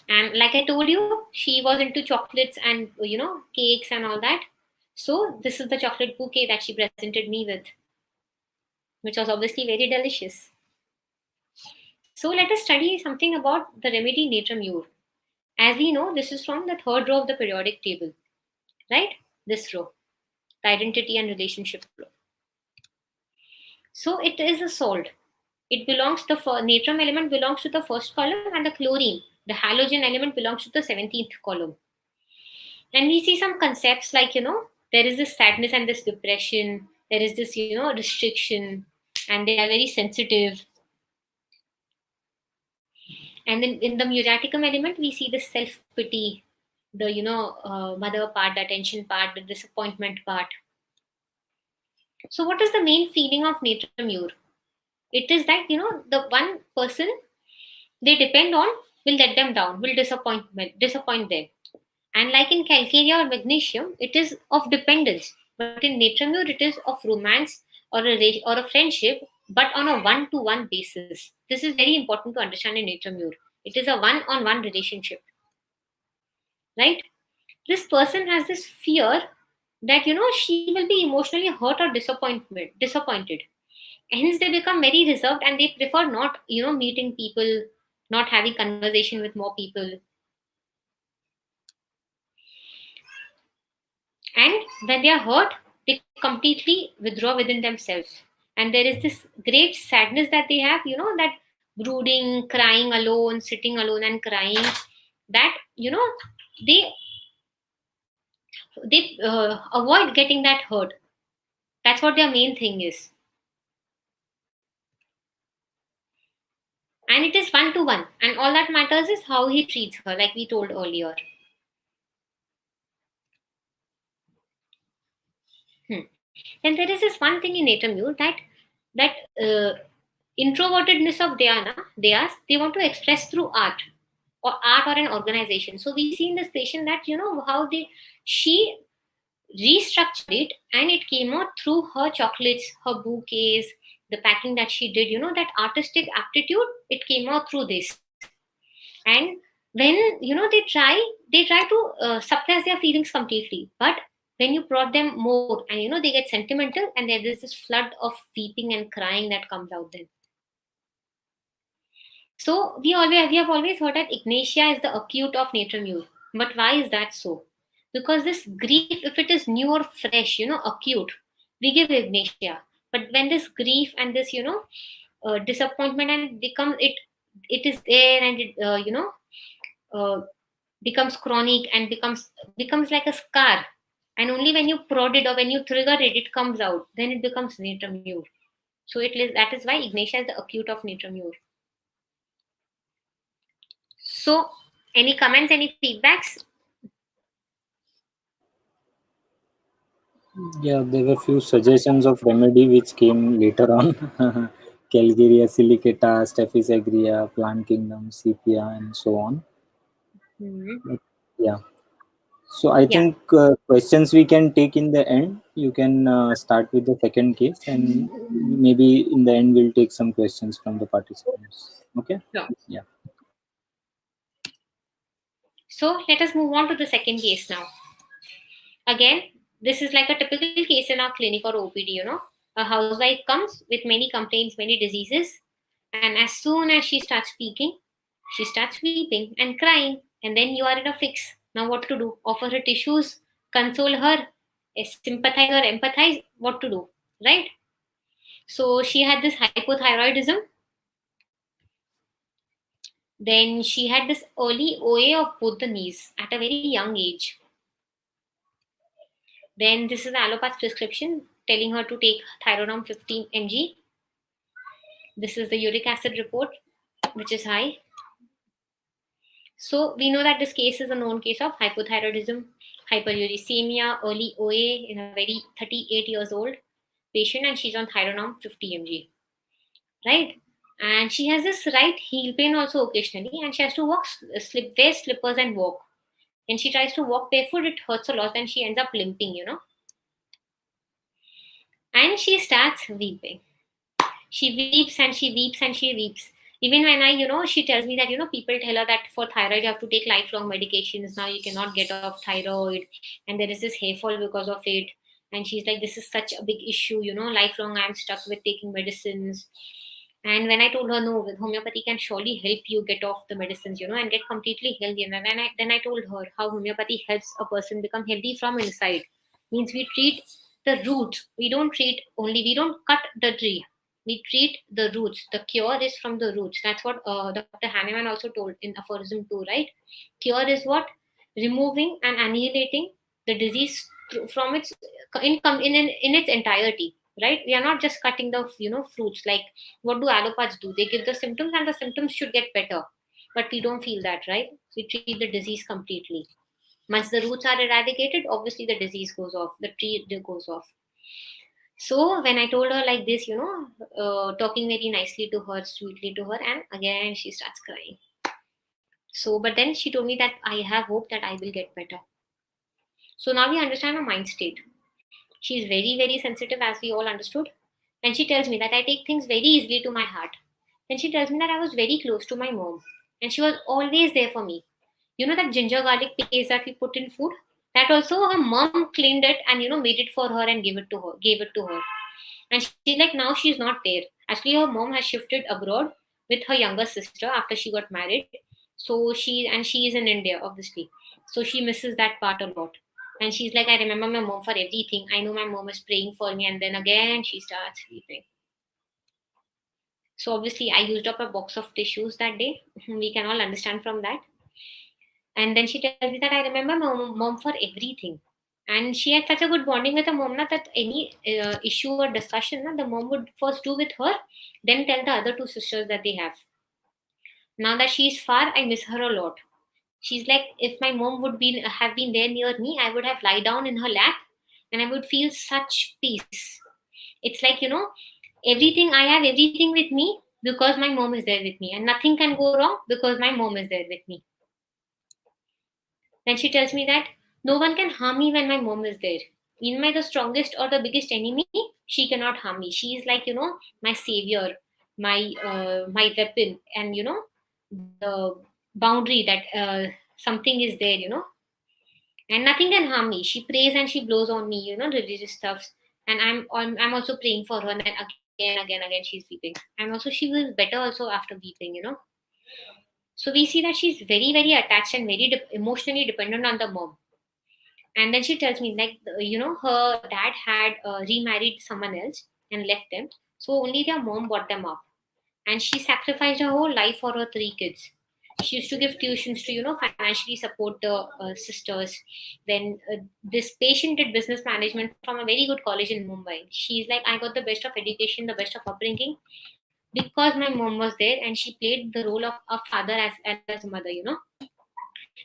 And like I told you, she was into chocolates and cakes and all that. So this is the chocolate bouquet that she presented me with, which was obviously very delicious. So let us study something about the remedy Natramure. As we know, this is from the third row of the periodic table, right? This row, the identity and relationship row. So it is a salt. It belongs, the natrum element belongs to the first column, and the chlorine, the halogen element, belongs to the 17th column. And we see some concepts like, there is this sadness and this depression, there is this, restriction, and they are very sensitive. And then in the muriaticum element, we see the self-pity, the, mother part, the attention part, the disappointment part. So what is the main feeling of Natramure? It is that, the one person they depend on will let them down, will disappoint them. And like in calcarea or magnesium, it is of dependence. But in natramure, it is of romance or a friendship, but on a one-to-one basis. This is very important to understand in natramure. It is a one-on-one relationship, right? This person has this fear that she will be emotionally hurt or disappointed. Hence, they become very reserved and they prefer not meeting people, not having conversation with more people. And when they are hurt, they completely withdraw within themselves. And there is this great sadness that they have, that brooding, crying alone, sitting alone and crying, that they avoid getting that hurt. That's what their main thing is. And it is one to one, and all that matters is how he treats her, like we told earlier. Then there is this one thing in natramure, that introvertedness of Deas, they want to express through art or an organization. So we see in this patient that how she restructured it, and it came out through her chocolates, her bouquets, the packing that she did. That artistic aptitude, it came out through this. And when they try to suppress their feelings completely, but when you prod them more, and they get sentimental, and there is this flood of weeping and crying that comes out then. So we have always heard that ignatia is the acute of natramure. But why is that so? Because this grief, if it is new or fresh, acute, we give ignatia. But when this grief and this disappointment and it is there, and it becomes chronic and becomes like a scar, and only when you prod it or when you trigger it, it comes out, then it becomes natramure. So that is why ignatia is the acute of natramure. So, any comments, any feedbacks? Yeah, there were few suggestions of remedy which came later on. Calgarea silicata, Staphy's agria, plant kingdom, sepia, and so on. But, yeah. So I think questions we can take in the end. You can start with the second case, and maybe in the end we'll take some questions from the participants. Okay? Sure. Yeah. So, let us move on to the second case now. Again, this is like a typical case in our clinic or OPD. A housewife comes with many complaints, many diseases, and as soon as she starts speaking, she starts weeping and crying, and then you are in a fix. Now, what to do? Offer her tissues, console her, sympathize or empathize? What to do, right? So, she had this hypothyroidism. Then she had this early OA of both the knees at a very young age. Then this is the allopath prescription telling her to take Thyronorm 15 mg. This is the uric acid report, which is high. So we know that this case is a known case of hypothyroidism, hyperuricemia, early OA in a very 38 years old patient, and she's on Thyronorm 50 mg, right? And she has this right heel pain also occasionally, and she has to wear slippers and walk. And she tries to walk barefoot, it hurts a lot, and she ends up limping. And she starts weeping. She weeps and she weeps and she weeps. Even when she tells me that, people tell her that for thyroid, you have to take lifelong medications. Now you cannot get off thyroid. And there is this hair fall because of it. And she's like, this is such a big issue, lifelong I'm stuck with taking medicines. And when I told her, no, with homeopathy can surely help you get off the medicines, and get completely healthy. And then I told her how homeopathy helps a person become healthy from inside. Means we treat the roots. We don't cut the tree. We treat the roots. The cure is from the roots. That's what Dr. Hahnemann also told in aphorism 2, right? Cure is what? Removing and annihilating the disease from its in its entirety, right? We are not just cutting the fruits. Like, what do allopaths do? They give the symptoms and the symptoms should get better, but we don't feel that, right? We treat the disease completely. Once the roots are eradicated, obviously the disease goes off, the tree goes off. So when I told her like this, talking very nicely to her, sweetly to her, and again she starts crying. So, but then she told me that I have hope that I will get better. So now we understand her mind state. She is very, very sensitive, as we all understood. And she tells me that I take things very easily to my heart. Then she tells me that I was very close to my mom, and she was always there for me. You know that ginger garlic paste that we put in food? That also her mom cleaned it and made it for her and gave it to her. And she's like, now she's not there. Actually, her mom has shifted abroad with her younger sister after she got married. So she is in India, obviously. So she misses that part a lot. And she's like, I remember my mom for everything. I know my mom is praying for me, and then again she starts weeping. So obviously, I used up a box of tissues that day. We can all understand from that. And then she tells me that I remember my mom for everything. And she had such a good bonding with her mom that any issue or discussion the mom would first do with her, then tell the other two sisters that they have. Now that she's far, I miss her a lot. She's like, if my mom would have been there near me, I would have lie down in her lap and I would feel such peace. It's like, everything I have, everything with me because my mom is there with me, and nothing can go wrong because my mom is there with me. Then she tells me that no one can harm me when my mom is there. Even my the strongest or the biggest enemy, she cannot harm me. She is like, my savior, my weapon, and the boundary that something is there, and nothing can harm me. She prays and she blows on me, religious stuffs, and I'm also praying for her, and then again she's weeping, and also she will better also after weeping. So we see that she's very, very attached and very emotionally dependent on the mom. And then she tells me like, her dad had remarried someone else and left them, so only their mom brought them up, and she sacrificed her whole life for her three kids. She used to give tuitions to financially support the sisters. Then this patient did business management from a very good college in Mumbai. She's like, I got the best of education, the best of upbringing, because my mom was there and she played the role of a father as a mother.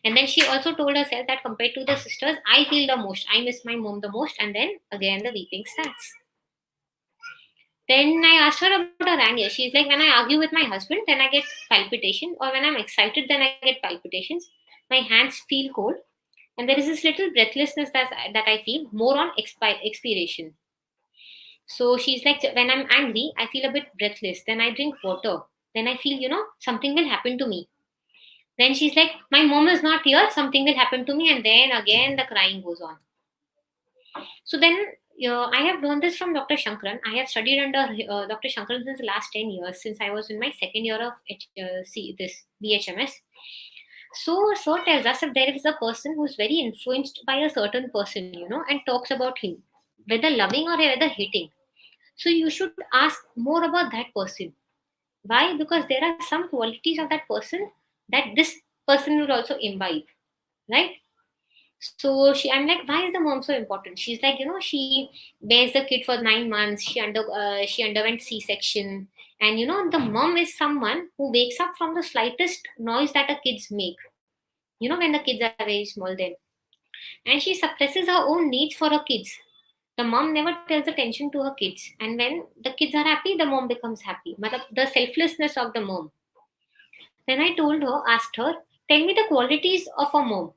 And then she also told herself that compared to the sisters, I feel the most, I miss my mom the most. And then again the weeping starts. Then I asked her about her anger. She's like, when I argue with my husband, then I get palpitation, or when I'm excited, then I get palpitations. My hands feel cold, and there is this little breathlessness that I feel more on expiration. So she's like, when I'm angry, I feel a bit breathless. Then I drink water. Then I feel, something will happen to me. Then she's like, my mom is not here, something will happen to me. And then again, the crying goes on. So then I have learned this from Dr. Shankaran. I have studied under Dr. Shankaran since the last 10 years, since I was in my second year of this BHMS. So tells us if there is a person who's very influenced by a certain person, and talks about him, whether loving or whether hating. So you should ask more about that person. Why? Because there are some qualities of that person that this person will also imbibe, right? So I'm like, why is the mom so important? She's like, she bears the kid for 9 months. She underwent C-section, and the mom is someone who wakes up from the slightest noise that the kids make. When the kids are very small, then, and she suppresses her own needs for her kids. The mom never tells attention to her kids, and when the kids are happy, the mom becomes happy. The selflessness of the mom. Then I asked her, tell me the qualities of a mom.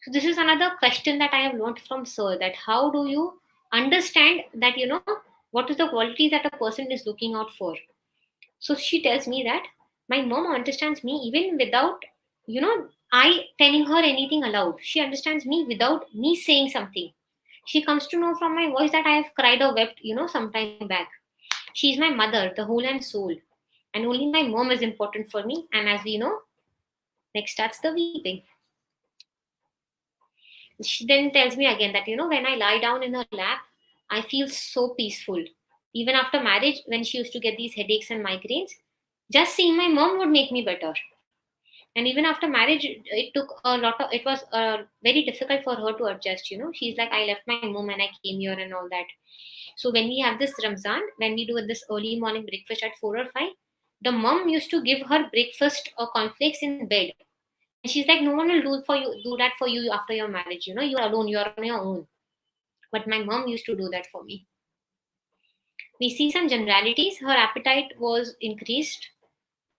So this is another question that I have learned from Sir, that how do you understand that, what is the qualities that a person is looking out for. So she tells me that my mom understands me even without, I telling her anything aloud. She understands me without me saying something. She comes to know from my voice that I have cried or wept, sometime back. She's my mother, the whole and soul. And only my mom is important for me. And as we know, next starts the weeping. She then tells me again that, when I lie down in her lap, I feel so peaceful. Even after marriage, when she used to get these headaches and migraines, just seeing my mom would make me better. And even after marriage, it was very difficult for her to adjust. She's like, I left my mom and I came here and all that. So when we have this Ramzan, when we do this early morning breakfast at 4 or 5, the mom used to give her breakfast or cornflakes in bed. And she's like, no one will do that for you after your marriage. You are alone, you're on your own. But my mom used to do that for me. We see some generalities. Her appetite was increased,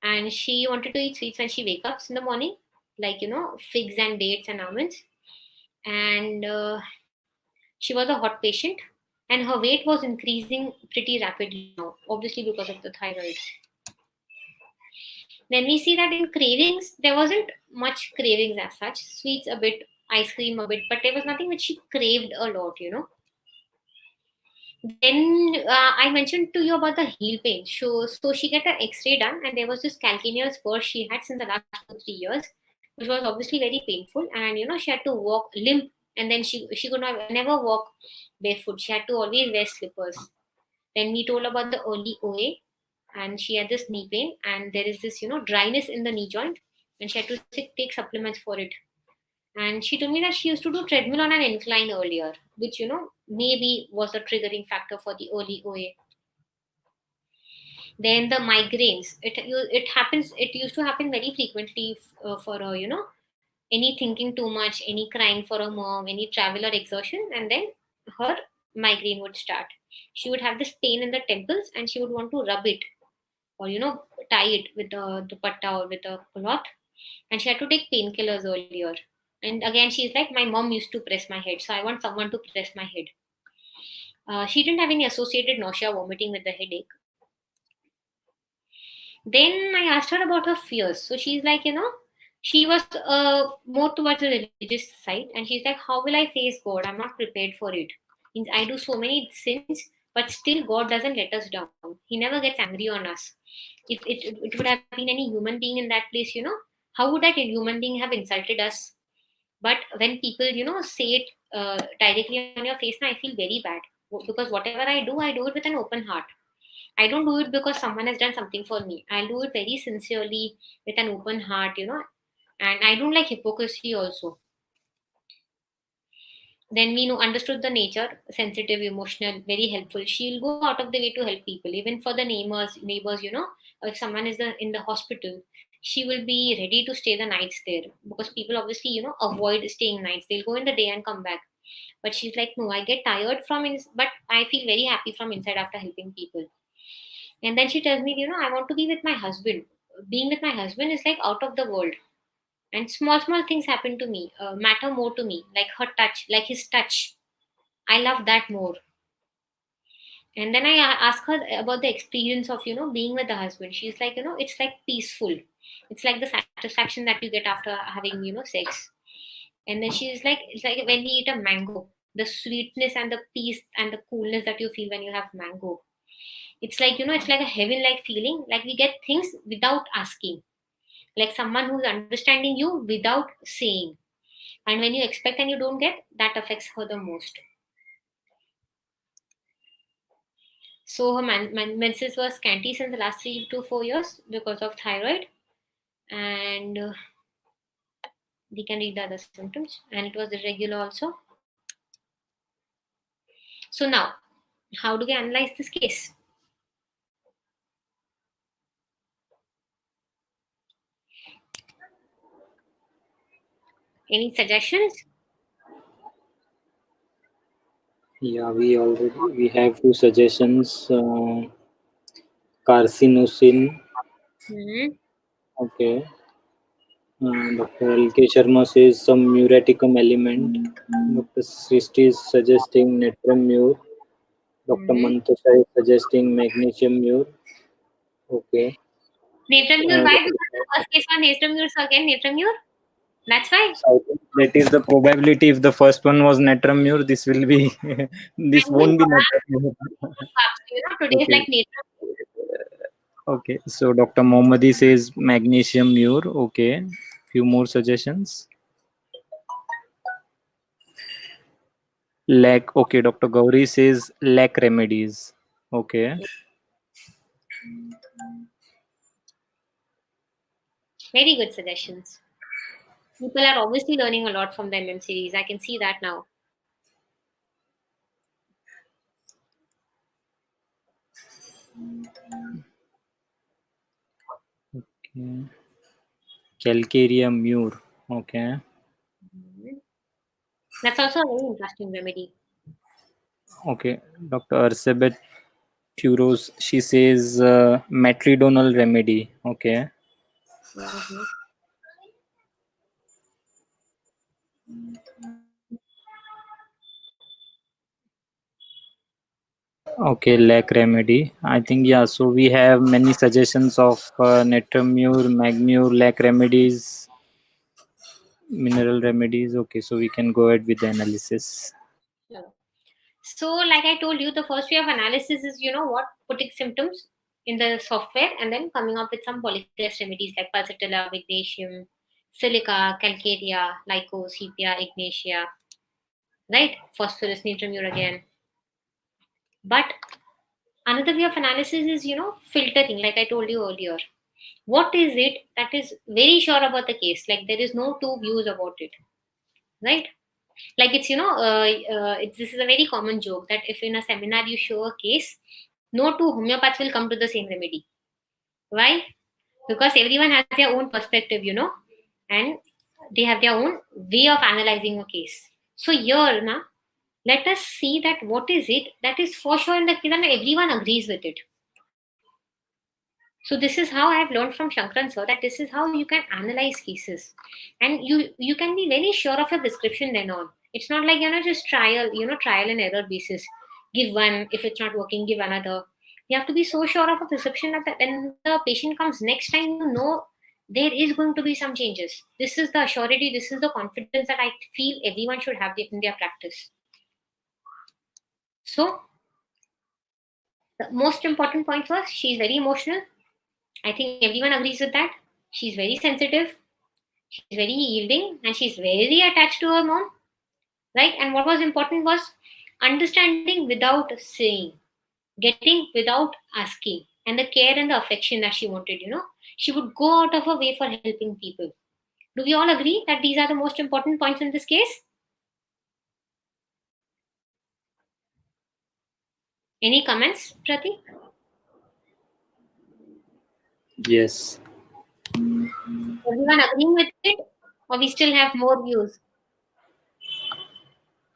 and she wanted to eat sweets when she wakes up in the morning, like figs and dates and almonds. And she was a hot patient, and her weight was increasing pretty rapidly now, obviously because of the thyroid. Then we see that in cravings, there wasn't much cravings as such. Sweets a bit, ice cream a bit, but there was nothing which she craved a lot. Then I mentioned to you about the heel pain. So she got an X-ray done, and there was this calcaneal spur she had since the last 2 3 years, which was obviously very painful. And she had to walk limp, and then she could not never walk barefoot. She had to always wear slippers. Then we told about the early OA, and she had this knee pain, and there is this dryness in the knee joint, and she had to take supplements for it. And she told me that she used to do treadmill on an incline earlier, which maybe was a triggering factor for the early OA. Then the migraines, it happens. It used to happen very frequently for her, any thinking too much, any crying for a mom, any travel or exertion, and then her migraine would start. She would have this pain in the temples, and she would want to rub it or tie it with the dupatta or with a cloth, and she had to take painkillers earlier. And again, she's like, my mom used to press my head, so I want someone to press my head. She didn't have any associated nausea, vomiting with the headache. Then I asked her about her fears. So she's like, she was more towards the religious side, and she's like, how will I face God? I'm not prepared for it. Means I do so many sins, but still God doesn't let us down. He never gets angry on us. If it would have been any human being in that place, how would that human being have insulted us? But when people say it directly on your face, now I feel very bad, because whatever I do it with an open heart. I don't do it because someone has done something for me. I'll do it very sincerely with an open heart, and I don't like hypocrisy also. Then we understood the nature, sensitive, emotional, very helpful. She'll go out of the way to help people, even for the neighbors. If someone is in the hospital, she will be ready to stay the nights there, because people obviously avoid staying nights. They'll go in the day and come back. But she's like, no, I get tired but I feel very happy from inside after helping people. And then she tells me, I want to be with my husband. Being with my husband is like out of the world. And small things happen to me, matter more to me, like her touch, like his touch. I love that more. And then I ask her about the experience of being with the husband. She's like, it's like peaceful. It's like the satisfaction that you get after having sex. And then she's like, it's like when we eat a mango, the sweetness and the peace and the coolness that you feel when you have mango. It's like it's like a heaven like feeling, like we get things without asking, like someone who's understanding you without saying. And when you expect and you don't get, that affects her the most. So her menses were scanty since the last 3 to 4 years because of thyroid, and we can read the other symptoms. And it was irregular also. So now, how do we analyze this case? Any suggestions? Yeah, we have few suggestions. Carcinosin. Okay. Dr. L.K. Sharma says some muraticum element. Dr. Srishti is suggesting natrum mure. Dr. Mantasha is suggesting magnesium mure. Okay. Natramure, why? Because the first case was natramure, so again natramure. That's why. So I think that is the probability. If the first one was natrum mure, this will be this won't be natrum mure. Today is Okay. like natramure. Okay, so Dr. Mohammadi says magnesium mure. Okay, few more suggestions. Lack. Okay, Dr. Gauri says lack remedies. Okay. Very good suggestions. People are obviously learning a lot from the MM series. I can see that now. Okay. Calcarea mure. Okay. That's also a very interesting remedy. Okay, Dr. Arsebet Curos, she says metridonal remedy. Okay. Mhm. Okay, lac remedy. I think, yeah. So we have many suggestions of netramure, magmure, lac remedies, mineral remedies. Okay, so we can go ahead with the analysis. Sure. So, like I told you, the first way of analysis is, what, putting symptoms in the software and then coming up with some polyphase remedies like pulsatilla, magnesium, silica, calcarea, lycos, sepia, ignatia, right? Phosphorus, nitramure again. But another way of analysis is, filtering, like I told you earlier. What is it that is very sure about the case? Like there is no two views about it, right? Like it's, this is a very common joke that if in a seminar you show a case, no two homeopaths will come to the same remedy. Why? Because everyone has their own perspective, and they have their own way of analyzing a case. So here now, let us see that what is it that is for sure in the case and everyone agrees with it. So this is how I have learned from Shankran sir that this is how you can analyze cases, and you can be very sure of your prescription then on. It's not like just trial and error basis. Give one, if it's not working, give another. You have to be so sure of a prescription that when the patient comes next time, there is going to be some changes. This is the surety, this is the confidence that I feel everyone should have in their practice. So the most important point was she's very emotional. I think everyone agrees with that. She's very sensitive, she's very yielding, and she's very attached to her mom, right? And what was important was understanding without saying, getting without asking, and the care and the affection that she wanted. She would go out of her way for helping people. Do we all agree that these are the most important points in this case? Any comments, Pratik? Yes. Everyone agreeing with it, or we still have more views?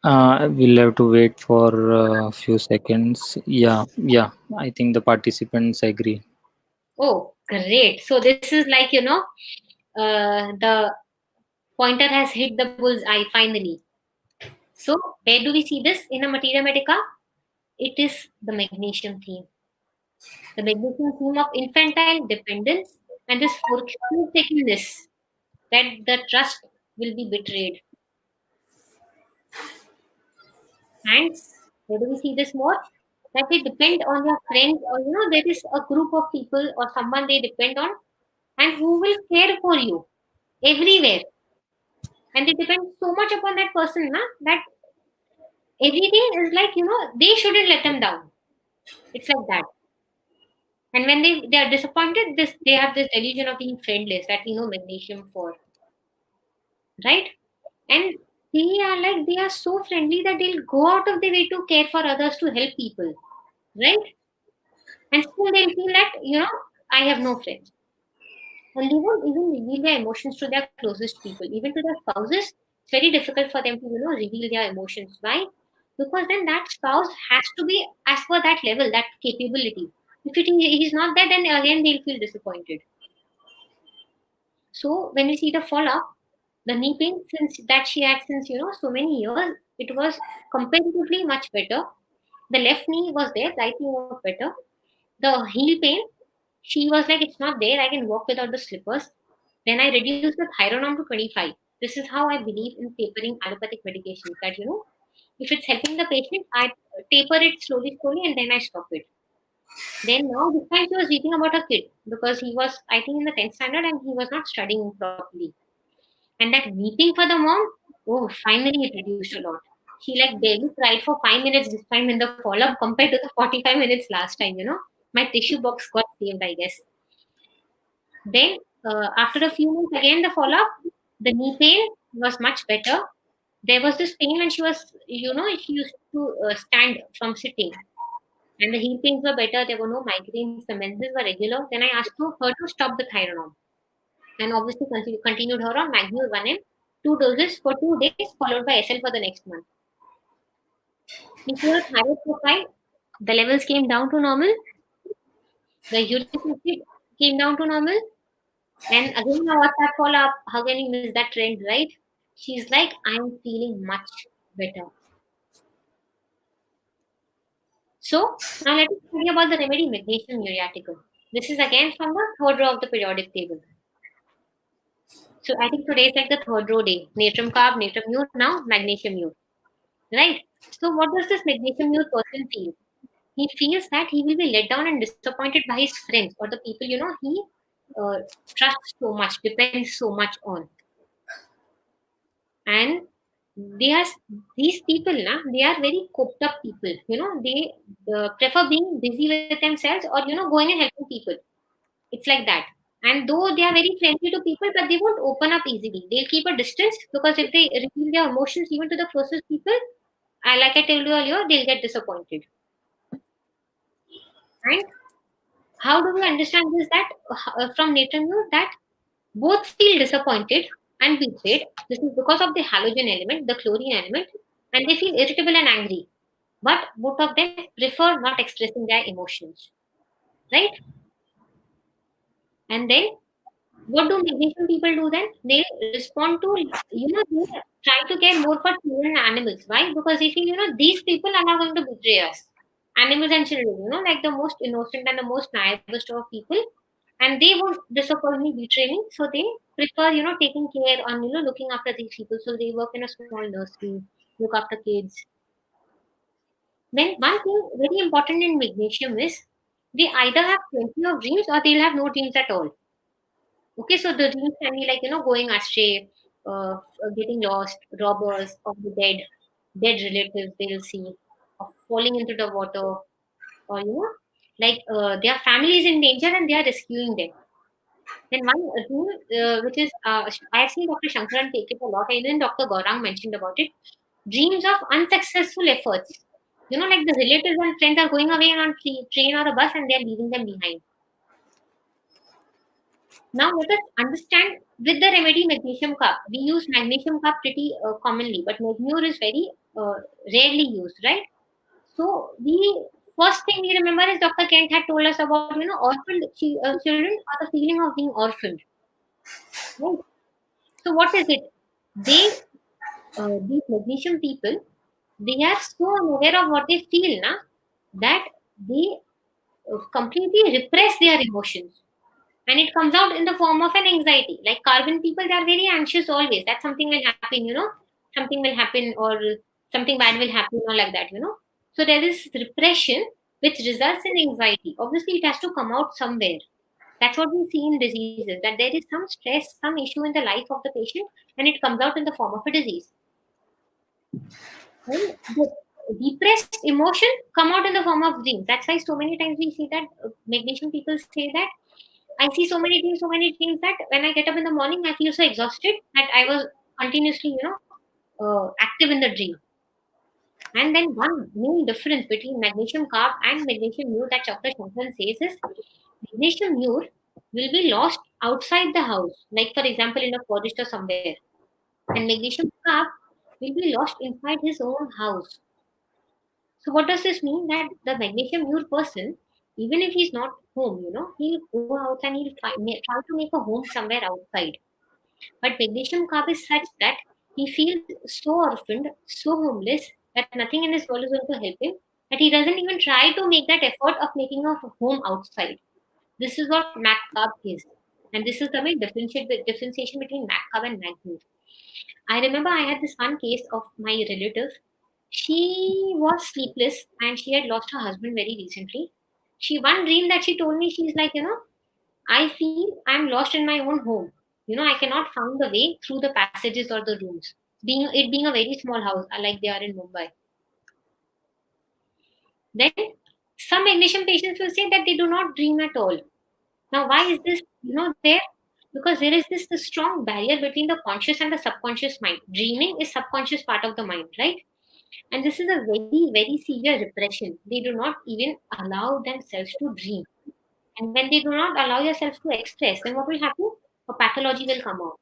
We'll have to wait for a few seconds. Yeah, yeah. I think the participants agree. Oh, great. So this is like, the pointer has hit the bull's-eye finally. So where do we see this in a Materia Medica? It is the magnesium theme. The magnesium theme of infantile dependence and this forsakenness, that the trust will be betrayed. And where do we see this more? That they depend on their friends, or there is a group of people or someone they depend on and who will care for you everywhere. And they depend so much upon that person that everything is like, they shouldn't let them down. It's like that. And when they are disappointed, they have this delusion of being friendless that we know magnesium for, right? And they are so friendly that they'll go out of their way to care for others, to help people, right? And still they'll feel that I have no friends, and they won't even reveal their emotions to their closest people, even to their spouses. It's very difficult for them to reveal their emotions. Why? Because then that spouse has to be as per that level, that capability. If he's not there, then again they'll feel disappointed. So when we see the follow-up, the knee pain since that she had since so many years, it was comparatively much better. The left knee was there, right knee was better. The heel pain, she was like, it's not there, I can walk without the slippers. Then I reduced the Thyronorm to 25. This is how I believe in tapering allopathic medications. That if it's helping the patient, I taper it slowly, slowly, and then I stop it. Then now this time she was reading about her kid because he was, I think, in the 10th standard and he was not studying properly. And that weeping for the mom, oh, finally it reduced a lot. She like barely cried for 5 minutes this time in the follow up compared to the 45 minutes last time. My tissue box got saved, I guess. Then after a few months, again the follow up, the knee pain was much better. There was this pain when she was, she used to stand from sitting, and the heel pains were better. There were no migraines. The menses were regular. Then I asked her to stop the Thyronorm, and obviously continued her on Magnure 1M, 2 doses for 2 days, followed by SL for the next month. We see her thyroid profile. The levels came down to normal. The uric acid came down to normal. And again, now WhatsApp follow up. How can you miss that trend, right? She's like, I'm feeling much better. So now let us study about the remedy magnesium muriaticum. This is again from the third row of the periodic table. So I think today is like the third row day. Natrium carb, natrium mute, now magnesium mute. Right? So what does this magnesium mute person feel? He feels that he will be let down and disappointed by his friends or the people, he uh, trusts so much, depends so much on. And they are these people na, they are very coped up people, they prefer being busy with themselves or going and helping people. It's like that. And though they are very friendly to people, but they won't open up easily. They'll keep a distance, because if they reveal their emotions even to the closest people, like I told you earlier, they'll get disappointed. And how do we understand this? That from nature news, that both feel disappointed and betrayed. This is because of the halogen element, the chlorine element, and they feel irritable and angry. But both of them prefer not expressing their emotions, right? And then what do magnesium people do then? They respond to, they try to care more for children and animals. Why? Because they feel, these people are not going to betray us. Animals and children, like the most innocent and the most naivest of people, and they won't disappoint me, betray me. So they prefer, taking care on, looking after these people. So they work in a small nursery, look after kids. Then one thing very important in magnesium is they either have plenty of dreams or they'll have no dreams at all. Okay, so the dreams can be like, going astray, getting lost, robbers of the dead relatives they'll see, or falling into the water, or, like their family is in danger and they are rescuing them. Then one rule, which is, I've seen Dr. Shankaran take it a lot, and then Dr. Gaurang mentioned about it, dreams of unsuccessful efforts. Like the relatives and friends are going away on train or a bus and they're leaving them behind. Now let us understand with the remedy magnesium carb. We use magnesium carb pretty commonly, but magnure is very rarely used, right? So we first thing we remember is Dr. Kent had told us about orphaned children or the feeling of being orphaned. Right? So what is it? These magnesium people, they are so unaware of what they feel, that they completely repress their emotions. And it comes out in the form of an anxiety. Like carbon people, they are very anxious always. That something will happen, something will happen, or something bad will happen, or like that. So there is repression which results in anxiety. Obviously, it has to come out somewhere. That's what we see in diseases, that there is some stress, some issue in the life of the patient, and it comes out in the form of a disease. And the repressed emotion come out in the form of dreams. That's why so many times we see that magnesium people say that I see so many dreams that when I get up in the morning, I feel so exhausted that I was continuously, active in the dream. And then one main difference between magnesium carb and magnesium mute that Dr. Shankaran says is magnesium mute will be lost outside the house, like for example in a forest or somewhere. And magnesium carb will be lost inside his own house. So what does this mean? That the magnesium mute person, even if he's not home, he'll go out and he'll try to make a home somewhere outside. But magnesium carb is such that he feels so orphaned, so homeless, that nothing in his world is going to help him, that he doesn't even try to make that effort of making a home outside. This is what mac carb is. And this is the main differentiation between mac carb and magnesium. I remember I had this one case of my relative. She was sleepless and she had lost her husband very recently. She one dream that she told me, she's like, I feel I'm lost in my own home. I cannot find the way through the passages or the rooms. Being a very small house, like they are in Mumbai. Then some magnesium patients will say that they do not dream at all. Now, why is this? There, because there is this strong barrier between the conscious and the subconscious mind. Dreaming is subconscious part of the mind, right? And this is a very, very severe repression. They do not even allow themselves to dream. And when they do not allow yourself to express, then what will happen? A pathology will come out,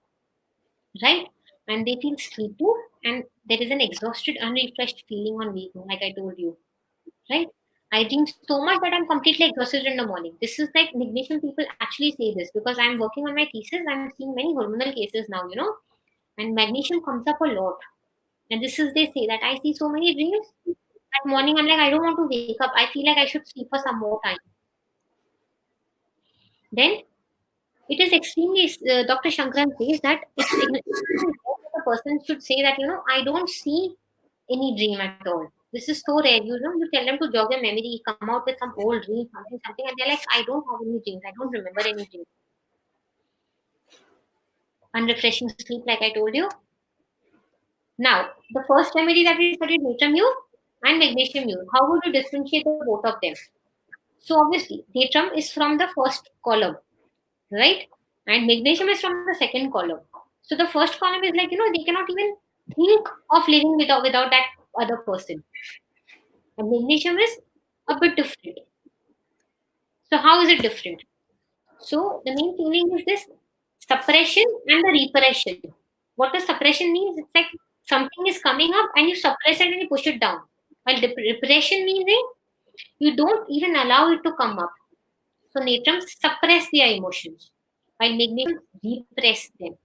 right? And they feel sleepy, and there is an exhausted, unrefreshed feeling on waking, like I told you, right? I dream so much that I'm completely exhausted in the morning. This is like magnesium people actually say this because I'm working on my thesis. I'm seeing many hormonal cases now, and magnesium comes up a lot. And this is, they say that I see so many dreams. That morning, I'm like, I don't want to wake up. I feel like I should sleep for some more time. Then it is extremely, Dr. Shankaran says that it's extremely rare that a person should say that, I don't see any dream at all. This is so rare. You tell them to jog their memory, come out with some old dream, something, and they're like, I don't have any dreams. I don't remember any dreams. Unrefreshing sleep, like I told you. Now, the first remedy that we studied, natrium mu and magnesium mu. How would you differentiate the both of them? So obviously, natrium is from the first column, right? And magnesium is from the second column. So the first column is like, they cannot even think of living without that other person. And magnesium is a bit different. So how is it different? So the main feeling is this suppression and the repression. What does suppression means? It's like something is coming up and you suppress it and you push it down. While repression meaning you don't even allow it to come up. So natrium suppress their emotions, while magnesium repress them.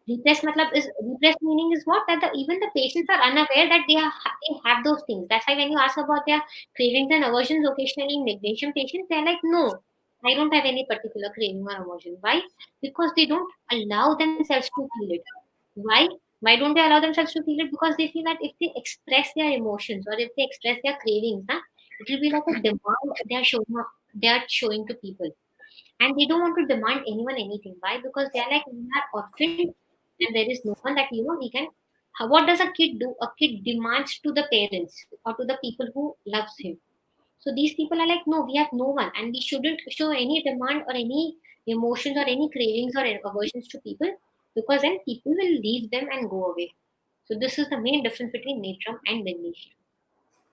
Repress meaning is what, that even the patients are unaware that they have those things. That's why when you ask about their cravings and aversions occasionally in magnesium patients, they're like, no, I don't have any particular craving or aversion. Why? Because they don't allow themselves to feel it. Why? Why don't they allow themselves to feel it? Because they feel that if they express their emotions or if they express their cravings, it will be like a demand they are showing to people, and they don't want to demand anyone anything. Why? Because they are like, we are orphaned and there is no one that he can. What does a kid do? A kid demands to the parents or to the people who loves him. So these people are like, no, we have no one, and we shouldn't show any demand or any emotions or any cravings or aversions to people, because then people will leave them and go away. So this is the main difference between natrium and magnesium: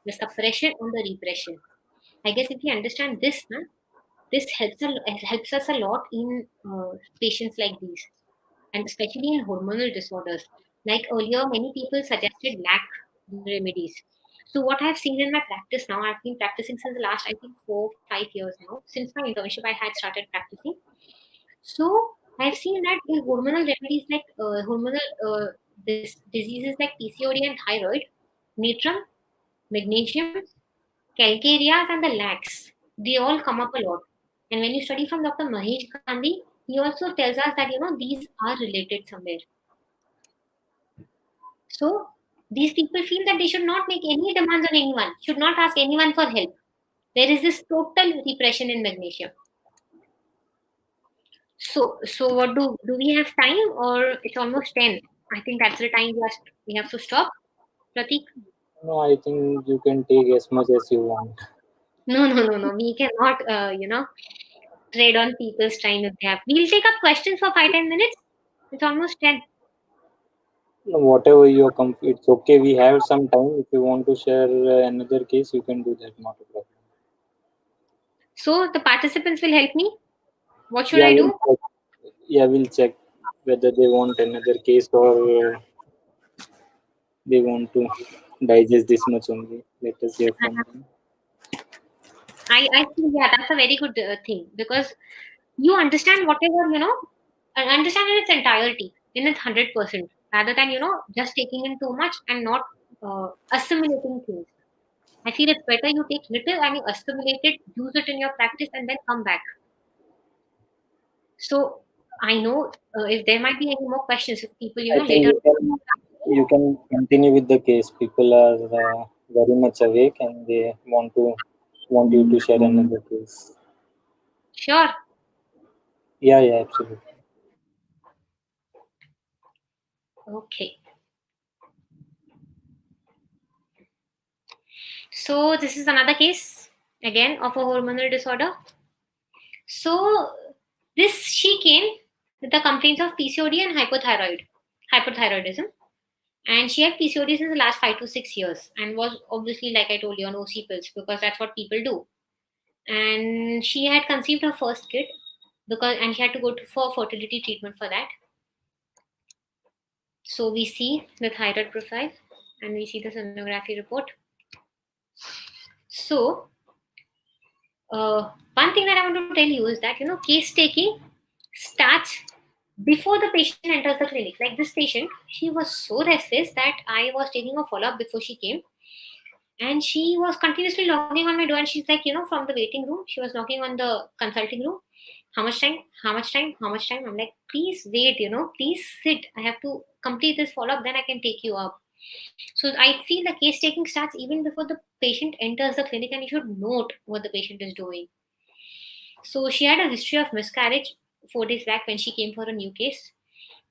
the suppression and the repression. I guess if we understand this, this helps us a lot in patients like these, and especially in hormonal disorders. Like earlier, many people suggested lack remedies. So what I've seen in my practice now, I've been practicing since the last, I think, 4-5 years now. Since my internship, I had started practicing. So I've seen that in hormonal remedies like this diseases like PCOD and thyroid, natrium, magnesium, calcareas, and the lax, they all come up a lot. And when you study from Dr. Mahesh Gandhi, he also tells us that these are related somewhere. So these people feel that they should not make any demands on anyone, should not ask anyone for help. There is this total repression in magnesium. So what do we have time, or it's almost 10? I think that's the time we have to stop. Pratik? No, I think you can take as much as you want. No. We cannot, trade on people's time if they have. We'll take up questions for 5-10 minutes. It's almost 10. No, whatever you're it's okay. We have some time. If you want to share another case, you can do that. Not a problem. So the participants will help me. What should Yeah, I we'll do? check. Yeah, we'll check whether they want another case or they want to digest this much only. Let us hear from them. I think, yeah, that's a very good thing, because you understand whatever, understand in its entirety, in its 100%, rather than, just taking in too much and not assimilating things. I feel it's better you take little and you assimilate it, use it in your practice, and then come back. So I know if there might be any more questions, if people, I think later. you can continue with the case. People are very much awake and they want you to share another case. Sure. Yeah, absolutely. Okay. So this is another case again of a hormonal disorder. So she came with the complaints of PCOD and hypothyroidism, and she had PCOD since the last 5 to 6 years, and was obviously, like I told you, on OC pills, because that's what people do. And she had conceived her first kid and she had to go for fertility treatment for that. So we see the thyroid profile and we see the sonography report. So one thing that I want to tell you is that, case taking starts before the patient enters the clinic. Like this patient, she was so restless that I was taking a follow-up before she came, and she was continuously knocking on my door, and she's like, from the waiting room, she was knocking on the consulting room. How much time? How much time? How much time? I'm like, please wait, please sit. I have to complete this follow-up, then I can take you up. So I feel the case taking starts even before the patient enters the clinic, and you should note what the patient is doing. So she had a history of miscarriage 4 days back when she came for a new case,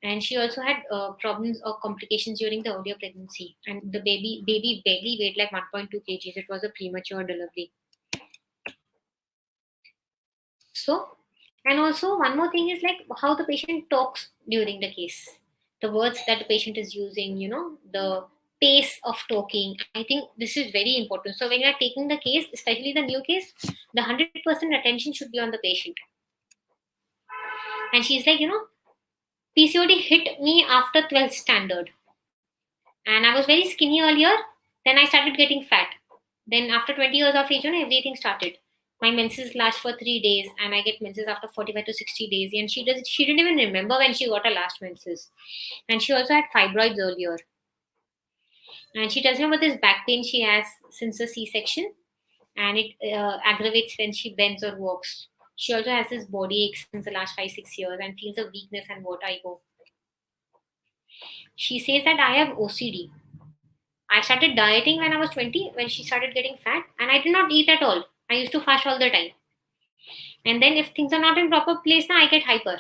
and she also had problems or complications during the earlier pregnancy, and the baby barely weighed like 1.2 kgs. It was a premature delivery. So, and also one more thing is like how the patient talks during the case, the words that the patient is using, the pace of talking. I think this is very important. So when you are taking the case, especially the new case, the 100% attention should be on the patient. And she's like, PCOD hit me after 12th standard, and I was very skinny earlier. Then I started getting fat. Then after 20 years of age, everything started. My menses last for 3 days, and I get menses after 45 to 60 days. And she didn't even remember when she got her last menses. And she also had fibroids earlier. And she tells me about this back pain she has since the C-section, and it aggravates when she bends or walks. She also has this body ache since the last 5-6 years and feels a weakness and vertigo. She says that I have OCD. I started dieting when I was 20, when she started getting fat, and I did not eat at all. I used to fast all the time. And then if things are not in proper place, now I get hyper.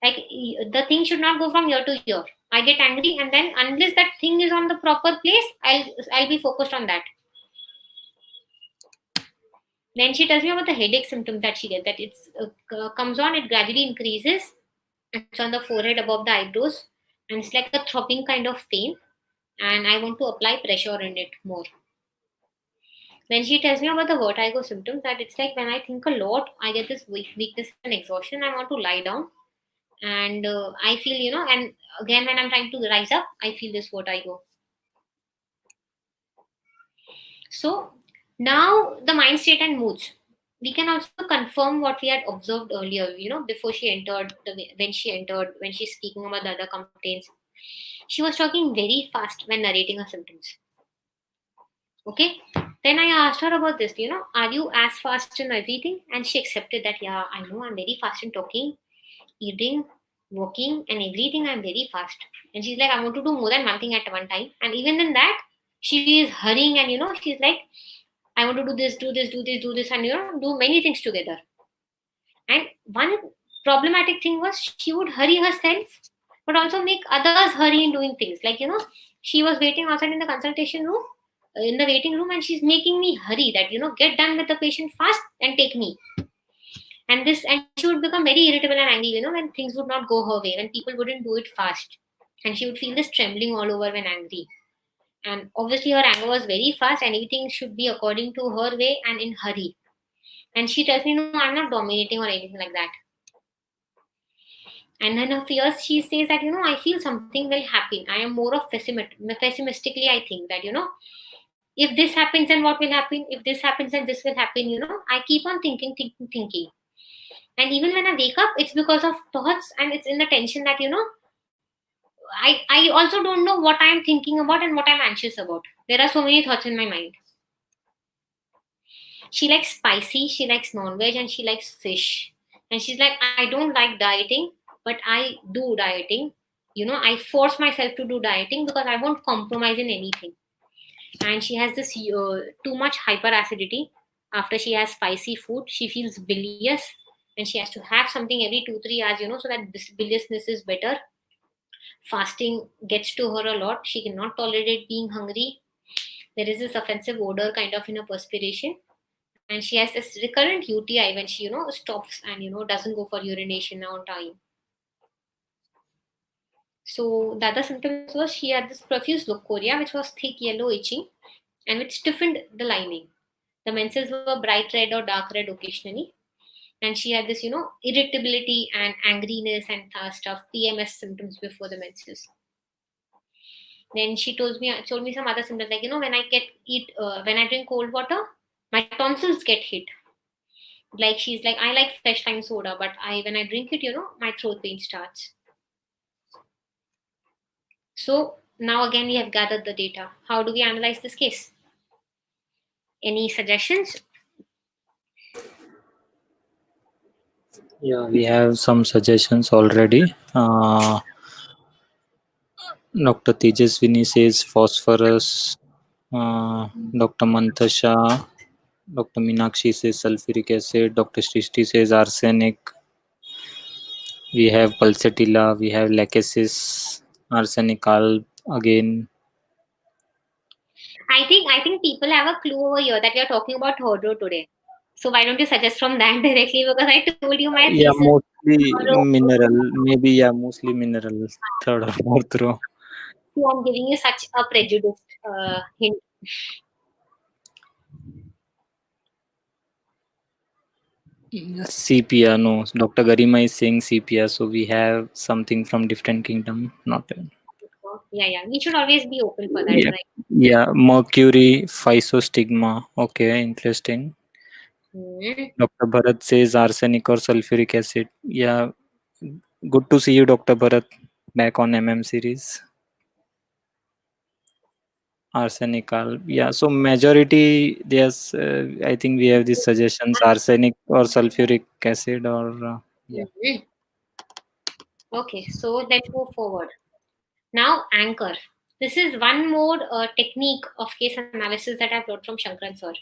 Like the thing should not go from year to year. I get angry, and then unless that thing is on the proper place, I'll be focused on that. Then she tells me about the headache symptoms that she gets. That it comes on, it gradually increases. It's on the forehead above the eyebrows, and it's like a throbbing kind of pain. And I want to apply pressure in it more. Then she tells me about the vertigo symptoms, that it's like when I think a lot, I get this weakness and exhaustion. I want to lie down, and I feel, and again when I'm trying to rise up, I feel this vertigo. So now the mind state and moods. We can also confirm what we had observed earlier, before she entered, when she's speaking about the other complaints. She was talking very fast when narrating her symptoms. Okay. Then I asked her about this, are you as fast in everything? And she accepted that, yeah, I know I'm very fast in talking, eating, walking, and everything. I'm very fast. And she's like, I want to do more than one thing at one time. And even in that, she is hurrying, and she's like, I want to do this, do this, do this, do this, and do many things together. And one problematic thing was she would hurry herself, but also make others hurry in doing things. Like, she was waiting outside in the consultation room, in the waiting room, and she's making me hurry that, get done with the patient fast and take me. And she would become very irritable and angry, when things would not go her way, when people wouldn't do it fast. And she would feel this trembling all over when angry. And obviously her anger was very fast, and everything should be according to her way and in hurry. And she tells me, no, I'm not dominating or anything like that. And then her fears, she says that, I feel something will happen. I am more of pessimistically, I think that, if this happens, then what will happen? If this happens, then this will happen, I keep on thinking. And even when I wake up, it's because of thoughts, and it's in the tension that, I also don't know what I'm thinking about and what I'm anxious about. There are so many thoughts in my mind. She likes spicy, she likes non-veg, and she likes fish. And she's like, I don't like dieting, but I do dieting. I force myself to do dieting because I won't compromise in anything. And she has this too much hyperacidity. After she has spicy food, she feels bilious, and she has to have something every 2-3 hours, so that this biliousness is better. Fasting gets to her a lot. She cannot tolerate being hungry. There is this offensive odor kind of in her perspiration. And she has this recurrent UTI when she, stops and, doesn't go for urination on time. So the other symptoms was she had this profuse leukorrhea, which was thick yellow itching, and which stiffened the lining. The menses were bright red or dark red occasionally. And she had this, irritability and angriness and stuff, PMS symptoms before the menses. Then she told me some other symptoms, like, when I drink cold water, my tonsils get hit. Like she's like, I like fresh lime soda, but when I drink it, my throat pain starts. So now again we have gathered the data. How do we analyze this case? Any suggestions? Yeah, we have some suggestions already. Dr. Tejaswini says phosphorus. Dr. Mantasha, Dr. Meenakshi says sulfuric acid. Dr. Srishti says arsenic. We have pulsatilla. We have lachesis, arsenic alb again. I think people have a clue over here that we are talking about Thodo today. So why don't you suggest from that directly? Because I told you my Yeah, thesis. mostly mineral. Maybe, yeah, mostly mineral. Third or fourth row. So I'm giving you such a prejudiced hint. Sepia, no. Dr. Garima is saying sepia, so we have something from different kingdom. Not. So, yeah. We should always be open for that, Yeah, right? yeah. Mercury physostigma. Okay, interesting. Hmm. Dr. Bharat says arsenic or sulfuric acid. Yeah, good to see you, Dr. Bharat, back on series. Arsenic, yeah. So majority, yes, I think we have these suggestions: arsenic or sulfuric acid, or yeah. Mhm. Okay, so let's move forward. Now, anchor. This is one more technique of case analysis that I've learned from Shankran sir.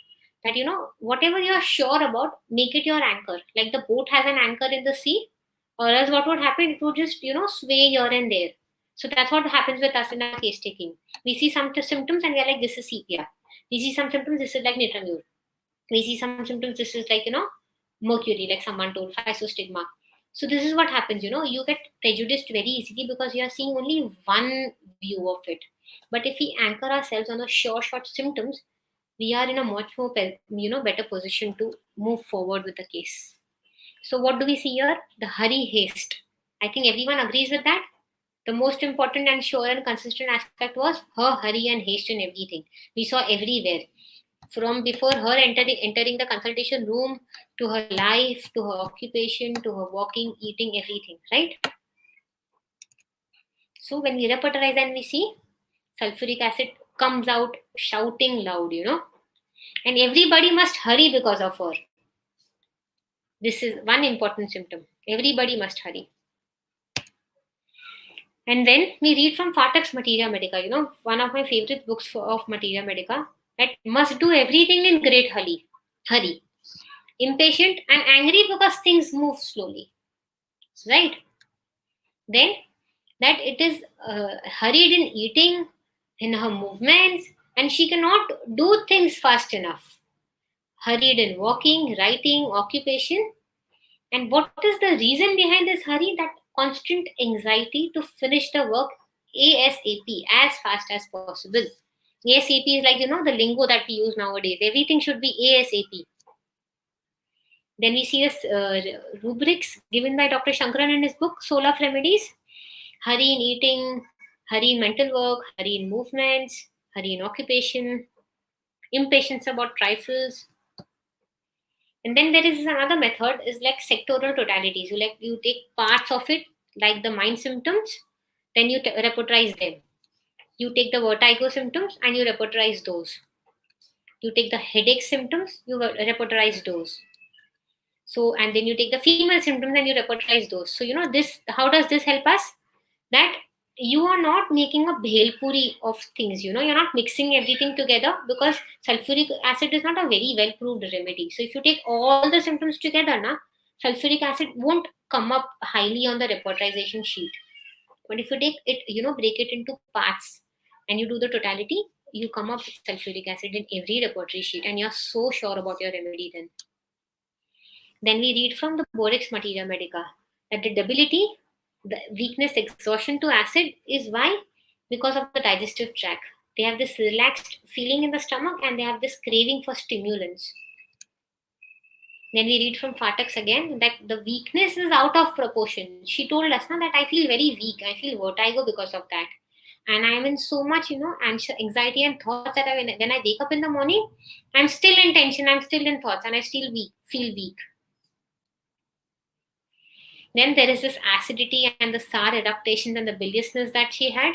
That whatever you're sure about, make it your anchor. Like the boat has an anchor in the sea, or else what would happen? It would just sway here and there. So that's what happens with us in our case taking. We see some symptoms and we are like, this is sepia. We see some symptoms, this is like nitramure. We see some symptoms, this is like mercury, like someone told, physostigma. So this is what happens, you get prejudiced very easily because you are seeing only one view of it. But if we anchor ourselves on a short symptoms, we are in a much more better position to move forward with the case. So what do we see here? The hurry haste. I think everyone agrees with that. The most important and sure and consistent aspect was her hurry and haste in everything. We saw everywhere, from before her entering the consultation room, to her life, to her occupation, to her walking, eating, everything, right? So when we repertorize and we see sulfuric acid comes out shouting loud, and everybody must hurry because of her. This is one important symptom. Everybody must hurry. And then we read from Fatak's Materia Medica, one of my favorite books of Materia Medica, that must do everything in great hurry, impatient and angry because things move slowly, right? Then that it is hurried in eating, in her movements, and she cannot do things fast enough. Hurried in walking, writing, occupation. And what is the reason behind this hurry? That constant anxiety to finish the work ASAP, as fast as possible. ASAP is like, the lingo that we use nowadays. Everything should be ASAP. Then we see this rubrics given by Dr. Shankaran in his book, Soul of Remedies. Hurry in eating, hurry in mental work, hurry in movements, hurry in occupation, impatience about trifles. And then there is another method is like sectoral totalities. You take parts of it, like the mind symptoms, then you repertorize them. You take the vertigo symptoms and you repertorize those. You take the headache symptoms, you repertorize those. So, and then you take the female symptoms and you repertorize those. So, this, how does this help us? That you are not making a bhelpuri of things, you're not mixing everything together, because sulfuric acid is not a very well proved remedy. So if you take all the symptoms together, sulfuric acid won't come up highly on the repertorization sheet. But if you take it, break it into parts and you do the totality, you come up with sulfuric acid in every repertory sheet, and you're so sure about your remedy then. Then we read from the Borix Materia Medica that the debility, the weakness, exhaustion to acid is why? Because of the digestive tract. They have this relaxed feeling in the stomach and they have this craving for stimulants. Then we read from Fatak's again that the weakness is out of proportion. She told us that I feel very weak, I feel vertigo because of that. And I'm in so much, anxiety and thoughts that when I wake up in the morning, I'm still in tension, I'm still in thoughts, and I still feel weak. Then there is this acidity and the sour adaptations and the biliousness that she had.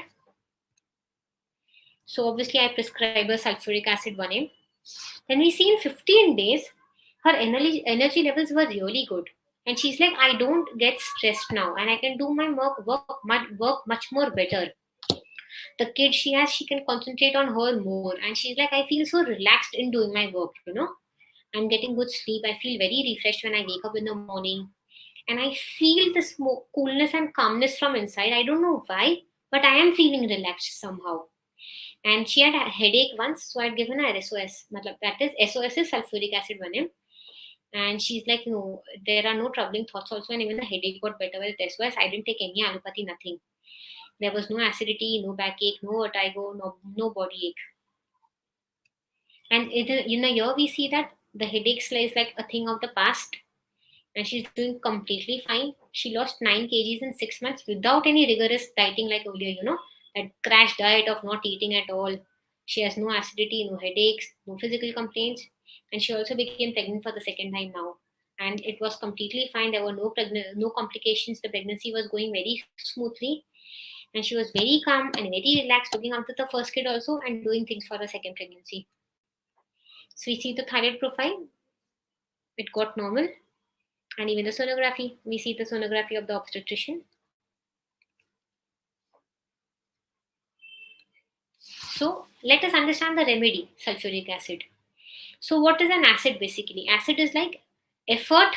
So obviously I prescribe her sulfuric acid 1 mg. Then we see in 15 days, her energy levels were really good. And she's like, I don't get stressed now and I can do my work much more better. The kid she has, she can concentrate on her more. And she's like, I feel so relaxed in doing my work, I'm getting good sleep. I feel very refreshed when I wake up in the morning. And I feel this coolness and calmness from inside. I don't know why, but I am feeling relaxed somehow. And she had a headache once, so I'd given her SOS. That is SOS is sulfuric acid 1 mg. And she's like, no, there are no troubling thoughts also, and even the headache got better with SOS. I didn't take any allopathy, nothing. There was no acidity, no backache, no vertigo, no body ache. And in a year, we see that the headache is like a thing of the past, and she's doing completely fine. She lost 9 kgs in 6 months without any rigorous dieting like earlier, that crash diet of not eating at all. She has no acidity, no headaches, no physical complaints, and she also became pregnant for the second time now. And it was completely fine. There were no complications. The pregnancy was going very smoothly, and she was very calm and very relaxed, looking after the first kid also and doing things for the second pregnancy. So we see the thyroid profile. It got normal. And even the sonography, we see the sonography of the obstetrician. So let us understand the remedy, sulfuric acid. So what is an acid basically? Acid is like effort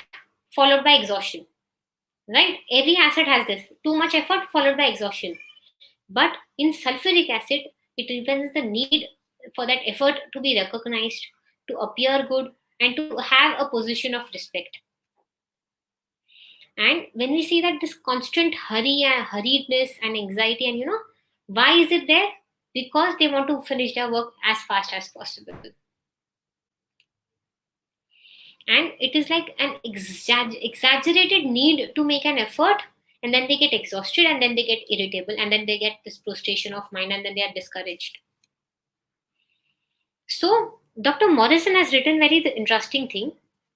followed by exhaustion, right? Every acid has this, too much effort followed by exhaustion. But in sulfuric acid, it represents the need for that effort to be recognized, to appear good, and to have a position of respect. And when we see that this constant hurriedness and anxiety, and why is it there? Because they want to finish their work as fast as possible. And it is like an exaggerated need to make an effort, and then they get exhausted, and then they get irritable, and then they get this prostration of mind, and then they are discouraged. So Dr. Morrison has written very interesting thing,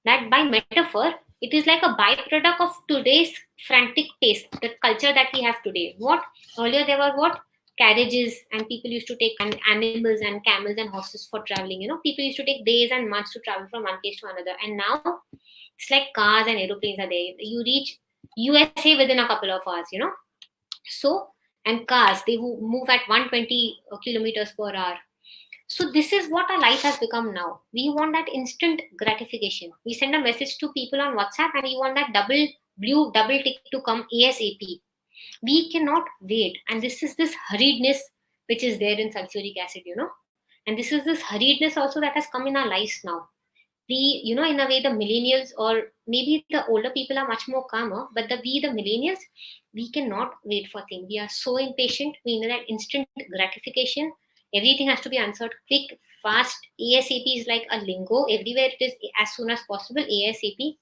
that by metaphor, it is like a byproduct of today's frantic pace, the culture that we have today. What earlier there were carriages, and people used to take animals and camels and horses for traveling. People used to take days and months to travel from one place to another, and now it's like cars and aeroplanes are there. You reach USA within a couple of hours. So, and cars, they move at 120 kilometers per hour. So this is what our life has become now. We want that instant gratification. We send a message to people on WhatsApp and we want that double tick to come ASAP. We cannot wait. And this is this hurriedness which is there in sulfuric acid, And this is this hurriedness also that has come in our lives now. We, in a way, the millennials, or maybe the older people, are much more calmer, but the millennials, we cannot wait for things. We are so impatient. We need that instant gratification. Everything has to be answered quick, fast. ASAP is like a lingo. Everywhere it is as soon as possible, ASAP.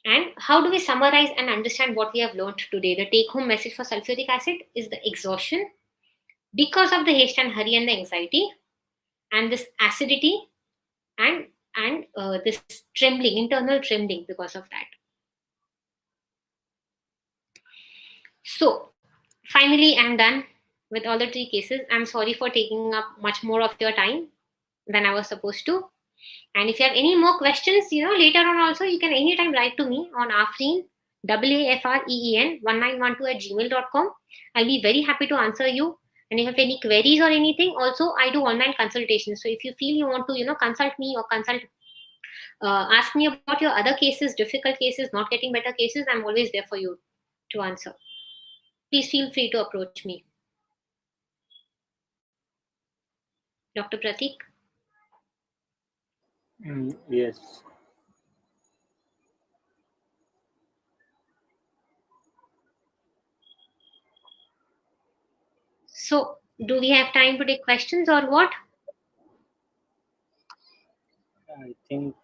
And how do we summarize and understand what we have learned today? The take-home message for sulfuric acid is the exhaustion because of the haste and hurry and the anxiety, and this acidity, and this trembling, internal trembling because of that. So finally, I'm done with all the 3 cases. I'm sorry for taking up much more of your time than I was supposed to. And if you have any more questions, later on also, you can anytime write to me on Aafreen, Aafreen 1912 I'll be very happy to answer you. And if you have any queries or anything, also I do online consultations. So if you feel you want to, consult me or ask me about your other cases, difficult cases, not getting better cases, I'm always there for you to answer. Please feel free to approach me. Dr. Pratik? Yes. So, do we have time to take questions or what? I think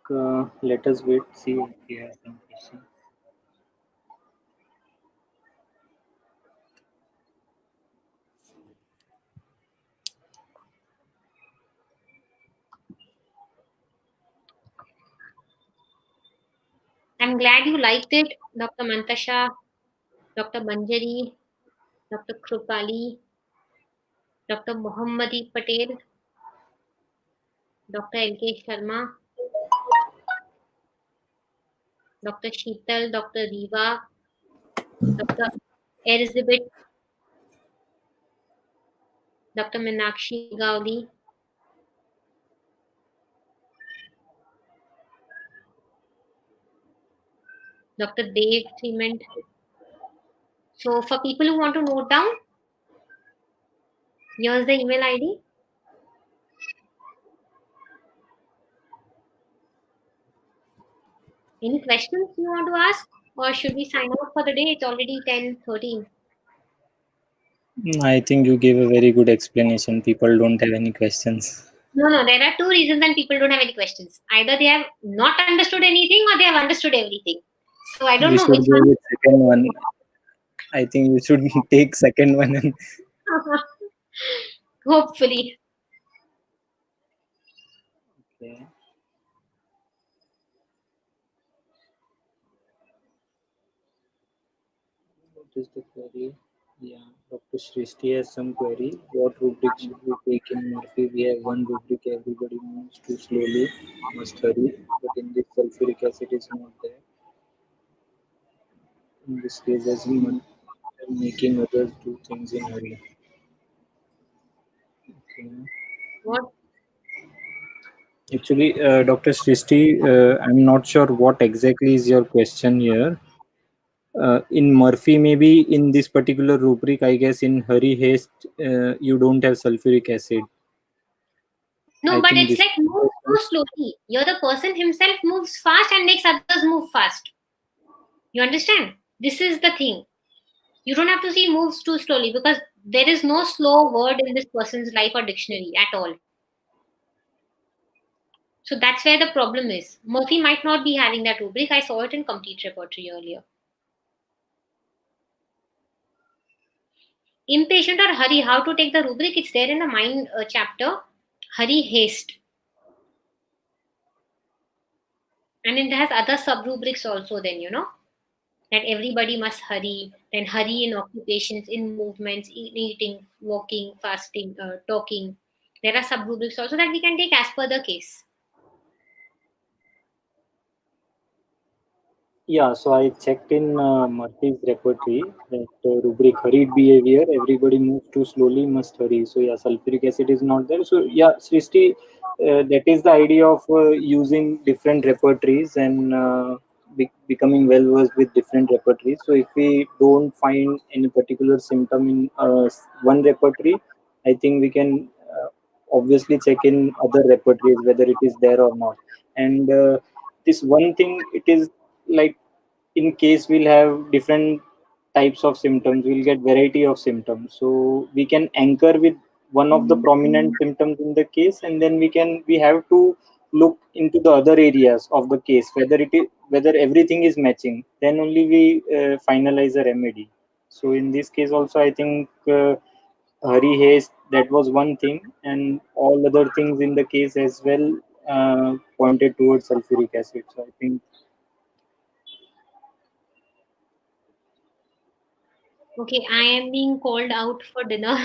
let us wait, see if we have some questions. I'm glad you liked it, Dr. Mantasha, Dr. Manjari, Dr. Krupali, Dr. Mohammadi Patel, Dr. L.K. Sharma, Dr. Sheetal, Dr. Riva, Dr. Elizabeth, Dr. Meenakshi Gauli, Dr. Dave Clement. So for people who want to note down, here's the email ID. Any questions you want to ask, or should we sign off for the day? It's already 10:13. I think you gave a very good explanation. People don't have any questions. No, there are two reasons when people don't have any questions. Either they have not understood anything or they have understood everything. So I don't We know should which go one. with second one. I think you should take second one. And Hopefully. okay. What is the query? Yeah, Dr. Shrishti has some query. What rubric should we take in Murphy? We have one rubric, everybody moves too slowly, must hurry. But in this sulfuric acid is not there. In this case, as human, making others do things in hurry. Okay. What? Actually, Dr. Shrishti, I'm not sure what exactly is your question here. In Murphy, maybe in this particular rubric, I guess in hurry haste, you don't have sulfuric acid. No, I but think it's this. like move so slowly. You're the person himself moves fast and makes others move fast. You understand? This is the thing. You don't have to see moves too slowly because there is no slow word in this person's life or dictionary at all. So that's where the problem is. Murphy might not be having that rubric. I saw it in complete repertory earlier. Impatient or hurry, how to take the rubric? It's there in the mind chapter. Hurry, haste. And it has other sub rubrics also, then, that everybody must hurry, then hurry in occupations, in movements, eating, walking, fasting, talking. There are sub rubrics also that we can take as per the case. Yeah, so I checked in Murphy's repertory that rubric hurried behavior, everybody moves too slowly, must hurry. So, yeah, sulfuric acid is not there. So, yeah, Srishti, that is the idea of using different repertories and becoming well versed with different repertories. So, if we don't find any particular symptom in one repertory, I think we can obviously check in other repertories whether it is there or not. And this one thing, it is like in case we'll have different types of symptoms, we'll get variety of symptoms, so we can anchor with one of the prominent symptoms in the case, and then we have to look into the other areas of the case whether everything is matching, then only we finalize a remedy. So in this case also, I think hurry haste, that was one thing, and all other things in the case as well pointed towards sulfuric acid. So I think. Okay, I am being called out for dinner.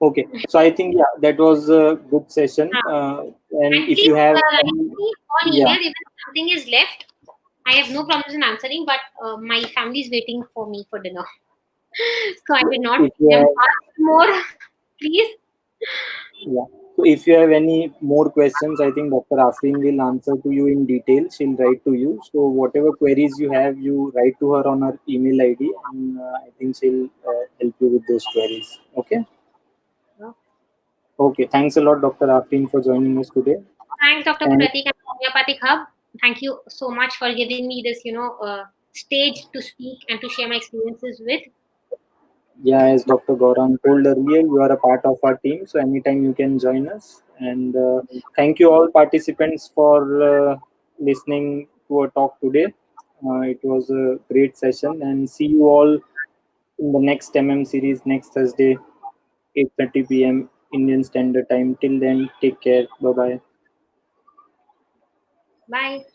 Okay, so I think yeah, that was a good session. And And if you please have write any, me on yeah, email even if something is left. I have no problems in answering, but my family is waiting for me for dinner. So I will not if you have, ask more, please. yeah, so if you have any more questions, I think Dr. Aafreen will answer to you in detail. She'll write to you. So whatever queries you have, you write to her on her email ID, and I think she'll help you with those queries. Okay. Okay. Thanks a lot, Dr. Aafreen, for joining us today. Thanks, Dr. And Pratik and Homeopathic Hub. Thank you so much for giving me this, stage to speak and to share my experiences with. yeah, as Dr. Gaurang told earlier, you are a part of our team, so anytime you can join us. And thank you all participants for listening to our talk today. It was a great session, and see you all in the next series next Thursday, 8:30 p.m. Indian Standard Time. Till then, take care. Bye bye. Bye.